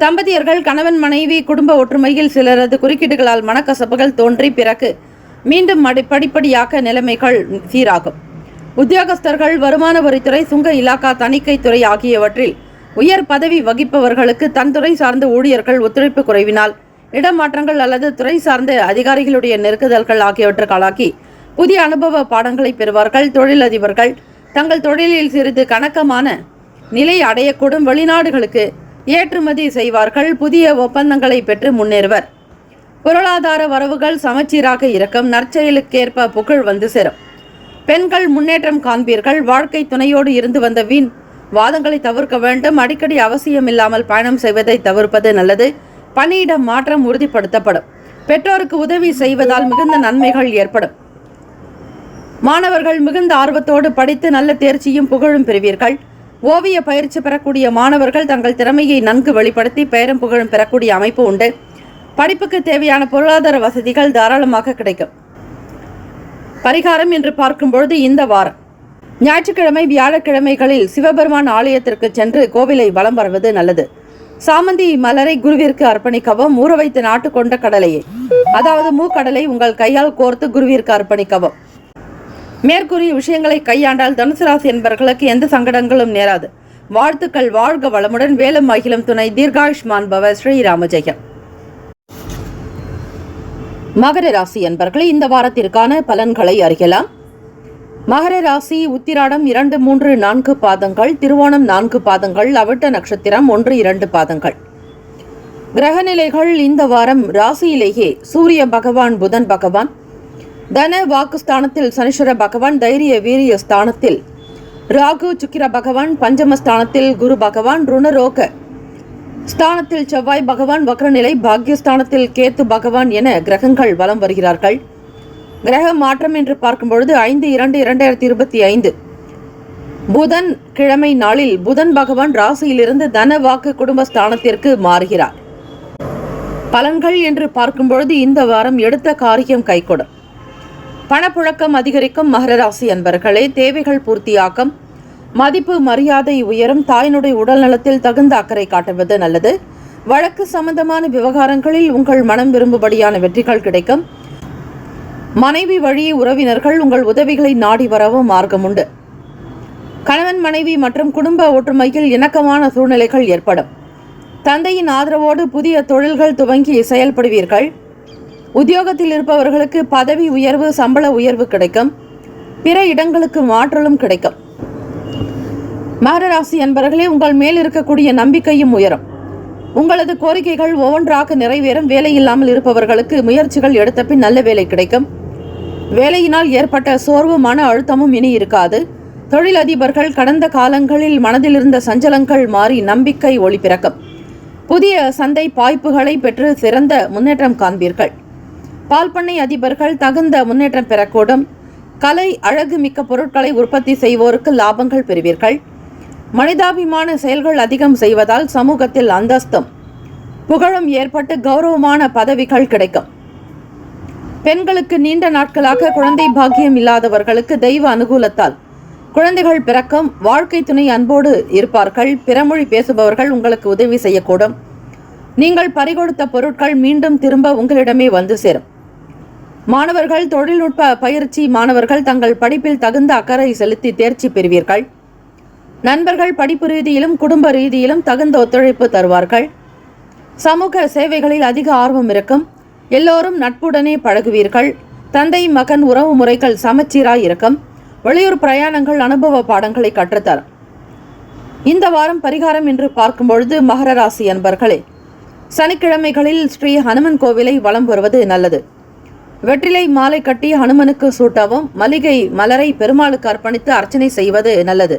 தம்பதியர்கள், கணவன் மனைவி குடும்ப ஒற்றுமையில் சிலரது குறுக்கீடுகளால் மனக்கசப்புகள் தோன்றி பிறகு மீண்டும் படிப்படியாக நிலைமைகள் சீராகும். உத்தியோகஸ்தர்கள், வருமான வரித்துறை, சுங்க இலாக்கா, தணிக்கை துறை ஆகியவற்றில் உயர் பதவி வகிப்பவர்களுக்கு தன் துறை சார்ந்த ஊழியர்கள் ஒத்துழைப்பு குறைவினால் இடமாற்றங்கள் அல்லது துறை சார்ந்த அதிகாரிகளுடைய நெருக்குதல்கள் ஆகியவற்றுக்காளாக்கி புதிய அனுபவ பாடங்களை பெறுவார்கள். தொழிலதிபர்கள் தங்கள் தொழிலில் சிறிது கணக்கமான நிலை அடையக்கூடும். வெளிநாடுகளுக்கு ஏற்றுமதி செய்வார்கள். புதிய ஒப்பந்தங்களை பெற்று முன்னேறுவர். பொருளாதார வரவுகள் சமச்சீராக இருக்கும். நற்செயலுக்கேற்ப புகழ் வந்து சேரும். பெண்கள் முன்னேற்றம் காண்பீர்கள். வாழ்க்கை துணையோடு இருந்து வந்த வீண் வாதங்களை தவிர்க்க வேண்டும். அடிக்கடி அவசியமில்லாமல் பயணம் செய்வதை தவிர்ப்பது நல்லது. பணியிட மாற்றம் உறுதிப்படுத்தப்படும். பெற்றோருக்கு உதவி செய்வதால் மிகுந்த நன்மைகள் ஏற்படும். மாணவர்கள் மிகுந்த ஆர்வத்தோடு படித்து நல்ல தேர்ச்சியும் புகழும் பெறுவீர்கள். ஓவிய பயிற்சி பெறக்கூடிய மாணவர்கள் தங்கள் திறமையை நன்கு வெளிப்படுத்தி பெயரும் புகழும் பெறக்கூடிய அமைப்பு உண்டு. படிப்புக்கு தேவையான பொருளாதார வசதிகள் தாராளமாக கிடைக்கும். பரிகாரம் என்று பார்க்கும்பொழுது இந்த வாரம் ஞாயிற்றுக்கிழமை வியாழக்கிழமைகளில் சிவபெருமான் ஆலயத்திற்கு சென்று கோவிலை வலம் வருவது நல்லது. சாமந்தி மலரை குருவிற்கு அர்ப்பணிக்கவும். ஊற வைத்து நாட்டு கொண்ட கடலையை, அதாவது மூக்கடலை உங்கள் கையால் கோர்த்து குருவிற்கு அர்ப்பணிக்கவும். மேற்கூறிய விஷயங்களை கையாண்டால் தனுசு ராசி என்பவர்களுக்கு எந்த சங்கடங்களும் நேராது. வாழ்த்துக்கள். வாழ்க வளமுடன். வேலும் அகிலம் துணை. தீர்காயுஷ்மான் பவ. ஸ்ரீராம ஜெயம். மகர ராசி என்பவர்களே, இந்த வாரத்திற்கான பலன்களை அறியலாம். மகர ராசி உத்திராடம் 2, 3, 4 பாதங்கள், திருவோணம் 4 பாதங்கள், அவிட்ட நட்சத்திரம் 1, 2 பாதங்கள். கிரகநிலைகள் இந்த வாரம் ராசியிலேயே சூரிய பகவான், புதன் பகவான், தன வாக்குஸ்தானத்தில் சனீஸ்வர பகவான், தைரிய வீரிய ஸ்தானத்தில் ராகு சுக்கிர பகவான், பஞ்சமஸ்தானத்தில் குரு பகவான், ருணரோக ஸ்தானத்தில் செவ்வாய் பகவான், வக்ரநிலை பாக்யஸ்தானத்தில் கேத்து பகவான் என கிரகங்கள் வலம் வருகிறார்கள். கிரக மாற்றம் என்று பார்க்கும்பொழுது 5/2/2025 புதன் கிழமை நாளில் புதன் பகவான் ராசியிலிருந்து தன வாக்கு குடும்பஸ்தானத்திற்கு மாறுகிறார். பலன்கள் என்று பார்க்கும்பொழுது இந்த வாரம் எடுத்த காரியம் கைகூடும். பணப்புழக்கம் அதிகரிக்கும். மகர ராசி அன்பர்களே, தேவைகள் பூர்த்தியாகும். மதிப்பு மரியாதை உயரும். தாயினுடைய உடல் நலத்தில் தகுந்த அக்கறை காட்டுவது நல்லது. வழக்கு சம்பந்தமான விவகாரங்களில் உங்கள் மனம் விரும்பும்படியான வெற்றிகள் கிடைக்கும். மனைவி வழி உறவினர்கள் உங்கள் உதவிகளை நாடி வரவும் மார்க்கம் உண்டு. கணவன் மனைவி மற்றும் குடும்ப ஒற்றுமையில் இணக்கமான சூழ்நிலைகள் ஏற்படும். தந்தையின் ஆதரவோடு புதிய தொழில்கள் துவங்கி செயல்படுவீர்கள். உத்தியோகத்தில் இருப்பவர்களுக்கு பதவி உயர்வு, சம்பள உயர்வு கிடைக்கும். பிற இடங்களுக்கு மாற்றலும் கிடைக்கும். மகர ராசி என்பவர்களே, உங்கள் மேல் இருக்கக்கூடிய நம்பிக்கையும் உயரும். உங்களது கோரிக்கைகள் ஒவ்வொன்றாக நிறைவேறும். வேலையில்லாமல் இருப்பவர்களுக்கு முயற்சிகள் எடுத்த பின் நல்ல வேலை கிடைக்கும். வேலையினால் ஏற்பட்ட சோர்வு, மன அழுத்தமும் இனி இருக்காது. தொழிலதிபர்கள் கடந்த காலங்களில் மனதில் இருந்த சஞ்சலங்கள் மாறி நம்பிக்கை ஒளி பிறக்கும். புதிய சந்தை வாய்ப்புகளை பெற்று சிறந்த முன்னேற்றம் காண்பீர்கள். பால் பண்ணை அதிபர்கள் தகுந்த முன்னேற்றம் பெறக்கூடும். கலை அழகு மிக்க பொருட்களை உற்பத்தி செய்வோருக்கு லாபங்கள் பெறுவீர்கள். மனிதாபிமான செயல்கள் அதிகம் செய்வதால் சமூகத்தில் அந்தஸ்தும் புகழும் ஏற்பட்டு கௌரவமான பதவிகள் கிடைக்கும். பெண்களுக்கு நீண்ட நாட்களாக குழந்தை பாக்கியம் இல்லாதவர்களுக்கு தெய்வ அனுகூலத்தால் குழந்தைகள் பிறக்கும். வாழ்க்கை துணை அன்போடு இருப்பார்கள். பிறமொழி பேசுபவர்கள் உங்களுக்கு உதவி செய்யக்கூடும். நீங்கள் பறிகொடுத்த பொருட்கள் மீண்டும் திரும்ப உங்களிடமே வந்து சேரும். மாணவர்கள் தொழில்நுட்ப பயிற்சி மாணவர்கள் தங்கள் படிப்பில் தகுந்த அக்கறை செலுத்தி தேர்ச்சி பெறுவீர்கள். நண்பர்கள் படிப்பு ரீதியிலும் குடும்ப ரீதியிலும் தகுந்த ஒத்துழைப்பு தருவார்கள். சமூக சேவைகளில் அதிக ஆர்வம் இருக்கும். எல்லோரும் நட்புடனே பழகுவீர்கள். தந்தை மகன் உறவு முறைகள் சமச்சீராய் இருக்கும். வெளியூர் பிரயாணங்கள் அனுபவ பாடங்களை கற்றுத்தரும். இந்த வாரம் பரிகாரம் என்று பார்க்கும்பொழுது மகர ராசி அன்பர்களே, சனிக்கிழமைகளில் ஸ்ரீ ஹனுமன் கோவிலை வலம் வருவது நல்லது. வெற்றிலை மாலை கட்டி ஹனுமனுக்கு சூட்டவும், மல்லிகை மலரை பெருமாளுக்கு அர்ப்பணித்து அர்ச்சனை செய்வது நல்லது.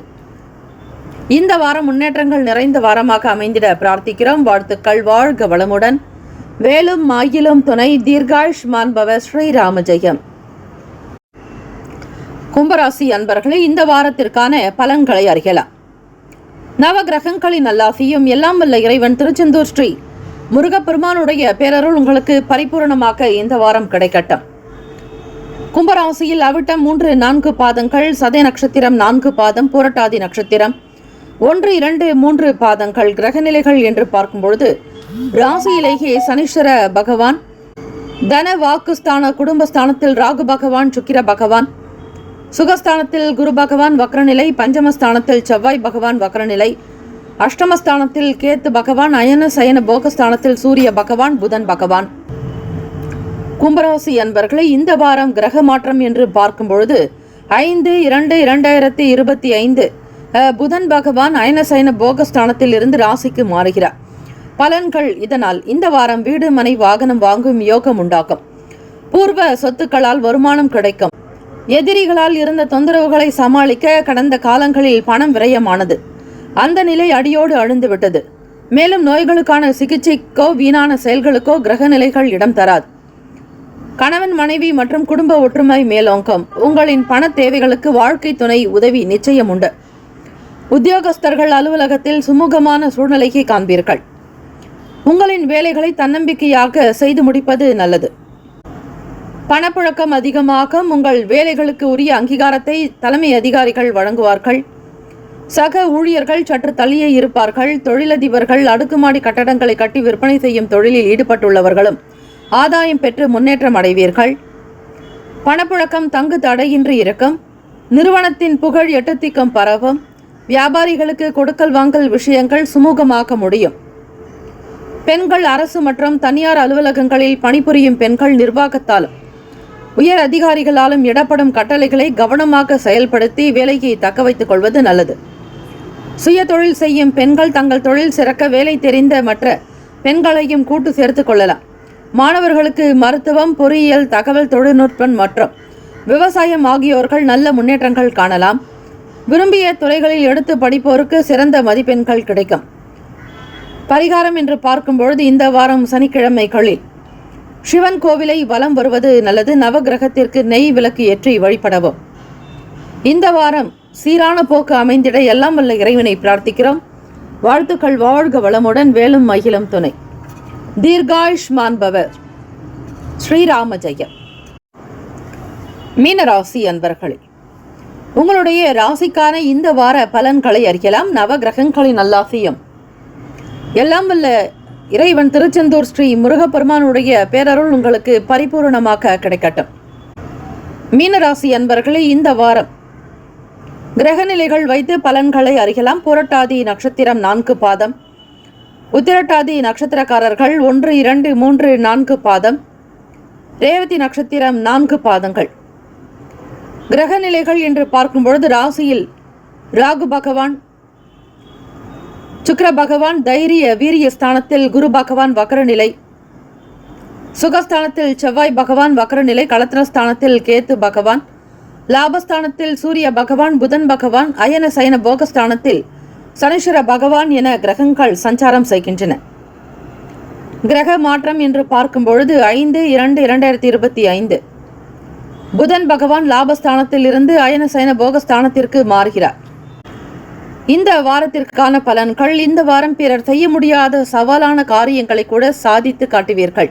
இந்த வாரம் முன்னேற்றங்கள் நிறைந்த வாரமாக அமைந்திட பிரார்த்திக்கிறோம். வாழ்த்துக்கள். வாழ்க வளமுடன். வேலும் மாயிலும் துணை. தீர்காயுஷ்மான் பவ. ஸ்ரீராம ஜெயம். கும்பராசி அன்பர்களே, இந்த வாரத்திற்கான பலன்களை அறியலாம். நவ கிரகங்களின் நல்லாசியும் எல்லாம் வல்ல இறைவன் திருச்செந்தூர் ஸ்ரீ முருகப்பெருமானுடைய பேரருள் உங்களுக்கு பரிபூர்ணமாக இந்த வாரம் கிடைக்கட்டும். கும்பராசியில் அவிட்டம் 3, 4 பாதங்கள், சதய நட்சத்திரம் 4 பாதம், பூரட்டாதி நட்சத்திரம் 1, 2, 3 பாதங்கள். கிரகநிலைகள் என்று பார்க்கும்பொழுது ராசியிலேயே சனீஸ்வர பகவான், தன வாக்குஸ்தான குடும்பஸ்தானத்தில் ராகு பகவான், சுக்கிர பகவான், சுகஸ்தானத்தில் குரு பகவான் வக்ரநிலை, பஞ்சமஸ்தானத்தில் செவ்வாய் பகவான் வக்ரநிலை, அஷ்டமஸ்தானத்தில் கேத்து பகவான், அயன சயன போகஸ்தானத்தில் சூரிய பகவான், புதன் பகவான். கும்பராசி அன்பர்களை இந்த வாரம் கிரக மாற்றம் என்று பார்க்கும் பொழுது 5/2/2025 புதன் பகவான் அயன சயன போகஸ்தானத்தில் இருந்து ராசிக்கு மாறுகிறார். பலன்கள். இதனால் இந்த வாரம் வீடு, மனை, வாகனம் வாங்கும் யோகம் உண்டாகும். பூர்வ சொத்துக்களால் வருமானம் கிடைக்கும். எதிரிகளால் இருந்த தொந்தரவுகளை சமாளிக்க கடந்த காலங்களில் பணம் விரயமானது. அந்த நிலை அடியோடு அழிந்துவிட்டது. மேலும் நோய்களுக்கான சிகிச்சைக்கோ வீணான செயல்களுக்கோ கிரக நிலைகள் இடம் தராது. கணவன், மனைவி மற்றும் குடும்ப ஒற்றுமை மேலோங்கும். உங்களின் பண தேவைகளுக்கு வாழ்க்கை துணை உதவி நிச்சயம் உண்டு. உத்தியோகஸ்தர்கள் அலுவலகத்தில் சுமூகமான சூழ்நிலையை காண்பீர்கள். உங்களின் வேலைகளை தன்னம்பிக்கையாக செய்து முடிப்பது நல்லது. பணப்புழக்கம் அதிகமாக. உங்கள் வேலைகளுக்கு உரிய அங்கீகாரத்தை தலைமை அதிகாரிகள் வழங்குவார்கள். சக ஊழியர்கள் சற்று தள்ளியே இருப்பார்கள். தொழிலதிபர்கள், அடுக்குமாடி கட்டடங்களை கட்டி விற்பனை செய்யும் தொழிலில் ஈடுபட்டுள்ளவர்களும் ஆதாயம் பெற்று முன்னேற்றம் அடைவீர்கள். பணப்புழக்கம் தங்கு தடையின்றி இருக்கும். நிறுவனத்தின் புகழ் எட்டத்திக்கும் பரவும். வியாபாரிகளுக்கு கொடுக்கல் வாங்கல் விஷயங்கள் சுமூகமாக முடியும். பெண்கள், அரசு மற்றும் தனியார் அலுவலகங்களில் பணிபுரியும் பெண்கள் நிர்வாகத்தாலும் உயர் அதிகாரிகளாலும் இடப்படும் கட்டளைகளை கவனமாக செயல்படுத்தி வேலையை தக்க வைத்துக் கொள்வது நல்லது. சுய தொழில் செய்யும் பெண்கள் தங்கள் தொழில் சிறக்க வேலை தெரிந்த மற்ற பெண்களையும் கூட்டு சேர்த்து கொள்ளலாம். மாணவர்களுக்கு மருத்துவம், பொறியியல், தகவல் தொழில்நுட்பம் மற்றும் விவசாயம் ஆகியோர்கள் நல்ல முன்னேற்றங்கள் காணலாம். விரும்பிய துறைகளில் எடுத்து படிப்போருக்கு சிறந்த மதிப்பெண்கள் கிடைக்கும். பரிகாரம் என்று பார்க்கும்பொழுது இந்த வாரம் சனிக்கிழமைகளில் சிவன் கோவிலை வலம் வருவது நல்லது. நவகிரகத்திற்கு நெய் விளக்கு ஏற்றி வழிபடவும். இந்த வாரம் சீரான போக்கு அமைந்திட எல்லாம் வல்ல இறைவனை பிரார்த்திக்கிறோம். வாழ்த்துக்கள். வாழ்க வளமுடன். வேலும் மகிழும் துணை. தீர்காயுஷ்மான் பவ. ஸ்ரீராம ஜெயம். மீனராசி அன்பர்களே, உங்களுடைய ராசிக்கான இந்த வார பலன்களை அறியலாம். நவகிரகங்களின் நல்லாசியம் எல்லாம் வல்ல இறைவன் திருச்செந்தூர் ஸ்ரீ முருகப்பெருமானுடைய பேரருள் உங்களுக்கு பரிபூர்ணமாக கிடைக்கட்டும். மீனராசி அன்பர்களே, இந்த வாரம் கிரகநிலைகள் வைத்து பலன்களை அறியலாம். புரட்டாதி நட்சத்திரம் 4 பாதம். உத்திரட்டாதி நட்சத்திரக்காரர்கள் 1, 2, 3, 4 பாதம். ரேவதி நட்சத்திரம் 4 பாதங்கள். கிரகநிலைகள் என்று பார்க்கும் பொழுது ராசியில் ராகு பகவான், சுக்கிர பகவான் தைரிய வீரிய ஸ்தானத்தில், குரு பகவான் வக்ரநிலை, சுகஸ்தானத்தில் செவ்வாய் பகவான் வக்ரநிலை, களத்திரஸ்தானத்தில் கேத்து பகவான், லாபஸ்தானத்தில் சூரிய பகவான், புதன் பகவான், அயன சயன போகஸ்தானத்தில் சனீஸ்வர பகவான் என கிரகங்கள் சஞ்சாரம் செய்கின்றன. கிரக மாற்றம் என்று பார்க்கும் பொழுது 5/2/2025 புதன் பகவான் லாபஸ்தானத்தில் இருந்து அயன சயன போகஸ்தானத்திற்கு மாறுகிறார். இந்த வாரத்திற்கான பலன்கள். இந்த வாரம் பிறர் செய்ய முடியாத சவாலான காரியங்களை கூட சாதித்து காட்டுவீர்கள்.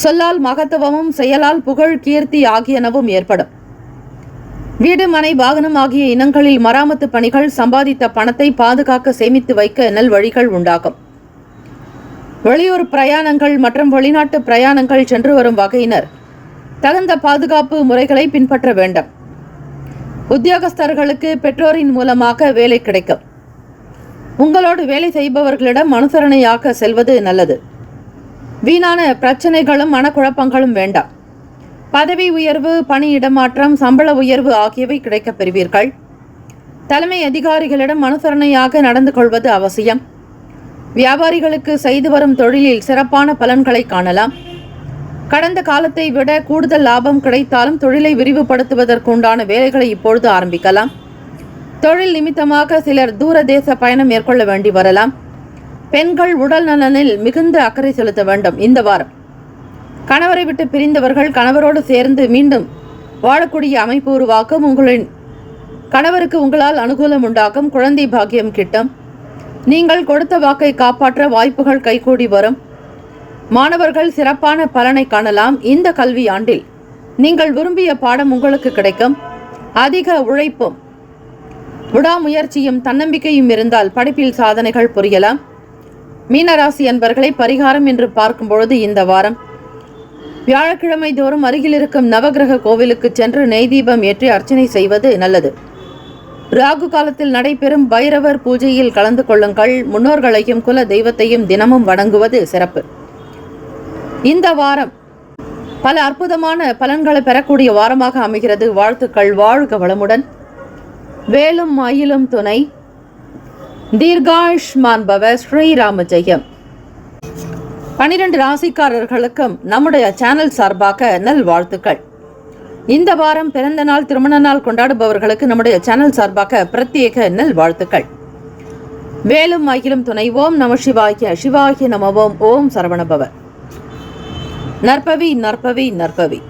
சொல்லால் மகத்துவமும் செயலால் புகழ், கீர்த்தி ஆகியனவும் ஏற்படும். வீடு, மனை, வாகனம் ஆகிய இனங்களில் மராமத்து பணிகள், சம்பாதித்த பணத்தை பாதுகாக்க சேமித்து வைக்க நல்வழிகள் உண்டாகும். வெளியூர் பிரயாணங்கள் மற்றும் வெளிநாட்டு பிரயாணங்கள் சென்று வரும் வகையினர் தகுந்த பாதுகாப்பு முறைகளை பின்பற்ற வேண்டும். உத்தியோகஸ்தர்களுக்கு பெற்றோரின் மூலமாக வேலை கிடைக்கும். உங்களோடு வேலை செய்பவர்களிடம் அனுசரணையாக செல்வது நல்லது. வீணான பிரச்சனைகளும் மனக்குழப்பங்களும் வேண்டாம். பதவி உயர்வு, பணி இடமாற்றம், சம்பள உயர்வு ஆகியவை கிடைக்கப் பெறுவீர்கள். தலைமை அதிகாரிகளிடம் அனுசரணையாக நடந்து கொள்வது அவசியம். வியாபாரிகளுக்கு செய்து வரும் தொழிலில் சிறப்பான பலன்களை காணலாம். கடந்த காலத்தை விட கூடுதல் லாபம் கிடைத்தாலும் தொழிலை விரிவுபடுத்துவதற்குண்டான வேலைகளை இப்பொழுது ஆரம்பிக்கலாம். தொழில் நிமித்தமாக சிலர் தூர தேச பயணம் மேற்கொள்ள வேண்டி வரலாம். பெண்கள் உடல் நலனில் மிகுந்த அக்கறை செலுத்த வேண்டும். இந்த வாரம் கணவரை விட்டு பிரிந்தவர்கள் கணவரோடு சேர்ந்து மீண்டும் வாழக்கூடிய அமைப்பு உருவாக்கும். உங்களின் கணவருக்கு உங்களால் அனுகூலம் உண்டாகும். குழந்தை பாக்கியம் கிட்டும். நீங்கள் கொடுத்த வாக்கை காப்பாற்ற வாய்ப்புகள் கைகூடி வரும். மாணவர்கள் சிறப்பான பலனை காணலாம். இந்த கல்வி ஆண்டில் நீங்கள் விரும்பிய பாடம் உங்களுக்கு கிடைக்கும். அதிக உழைப்பும் விடாமுயற்சியும் தன்னம்பிக்கையும் இருந்தால் படிப்பில் சாதனைகள் புரியலாம். மீனராசி அன்பர்களை, பரிகாரம் என்று பார்க்கும் பொழுது இந்த வாரம் வியாழக்கிழமை தோறும் அருகில் இருக்கும் நவகிரக கோவிலுக்கு சென்று நெய் தீபம் ஏற்றி அர்ச்சனை செய்வது நல்லது. ராகு காலத்தில் நடைபெறும் பைரவர் பூஜையில் கலந்து கொள்ளுங்கள். முன்னோர்களையும் குல தெய்வத்தையும் தினமும் வணங்குவது சிறப்பு. இந்த வாரம் பல அற்புதமான பலன்களை பெறக்கூடிய வாரமாக அமைகிறது. வாழ்த்துக்கள். வாழ்க வளமுடன். வேலும் மயிலும் துணை. தீர்காயுஷ்மான் பவ. ஸ்ரீராம ஜெயம். 12 ராசிக்காரர்களுக்கும் நம்முடைய சேனல் சார்பாக நல்வாழ்த்துக்கள். இந்த வாரம் பிறந்த நாள் திருமண நாள் கொண்டாடுபவர்களுக்கு நம்முடைய சேனல் சார்பாக பிரத்யேக நல்வாழ்த்துக்கள். வேலும் மகிழும் துணை. ஓம் நம சிவாய சிவாய நமவோம். ஓம் சரவணபவ. நற்பவி நற்பவி நற்பவி.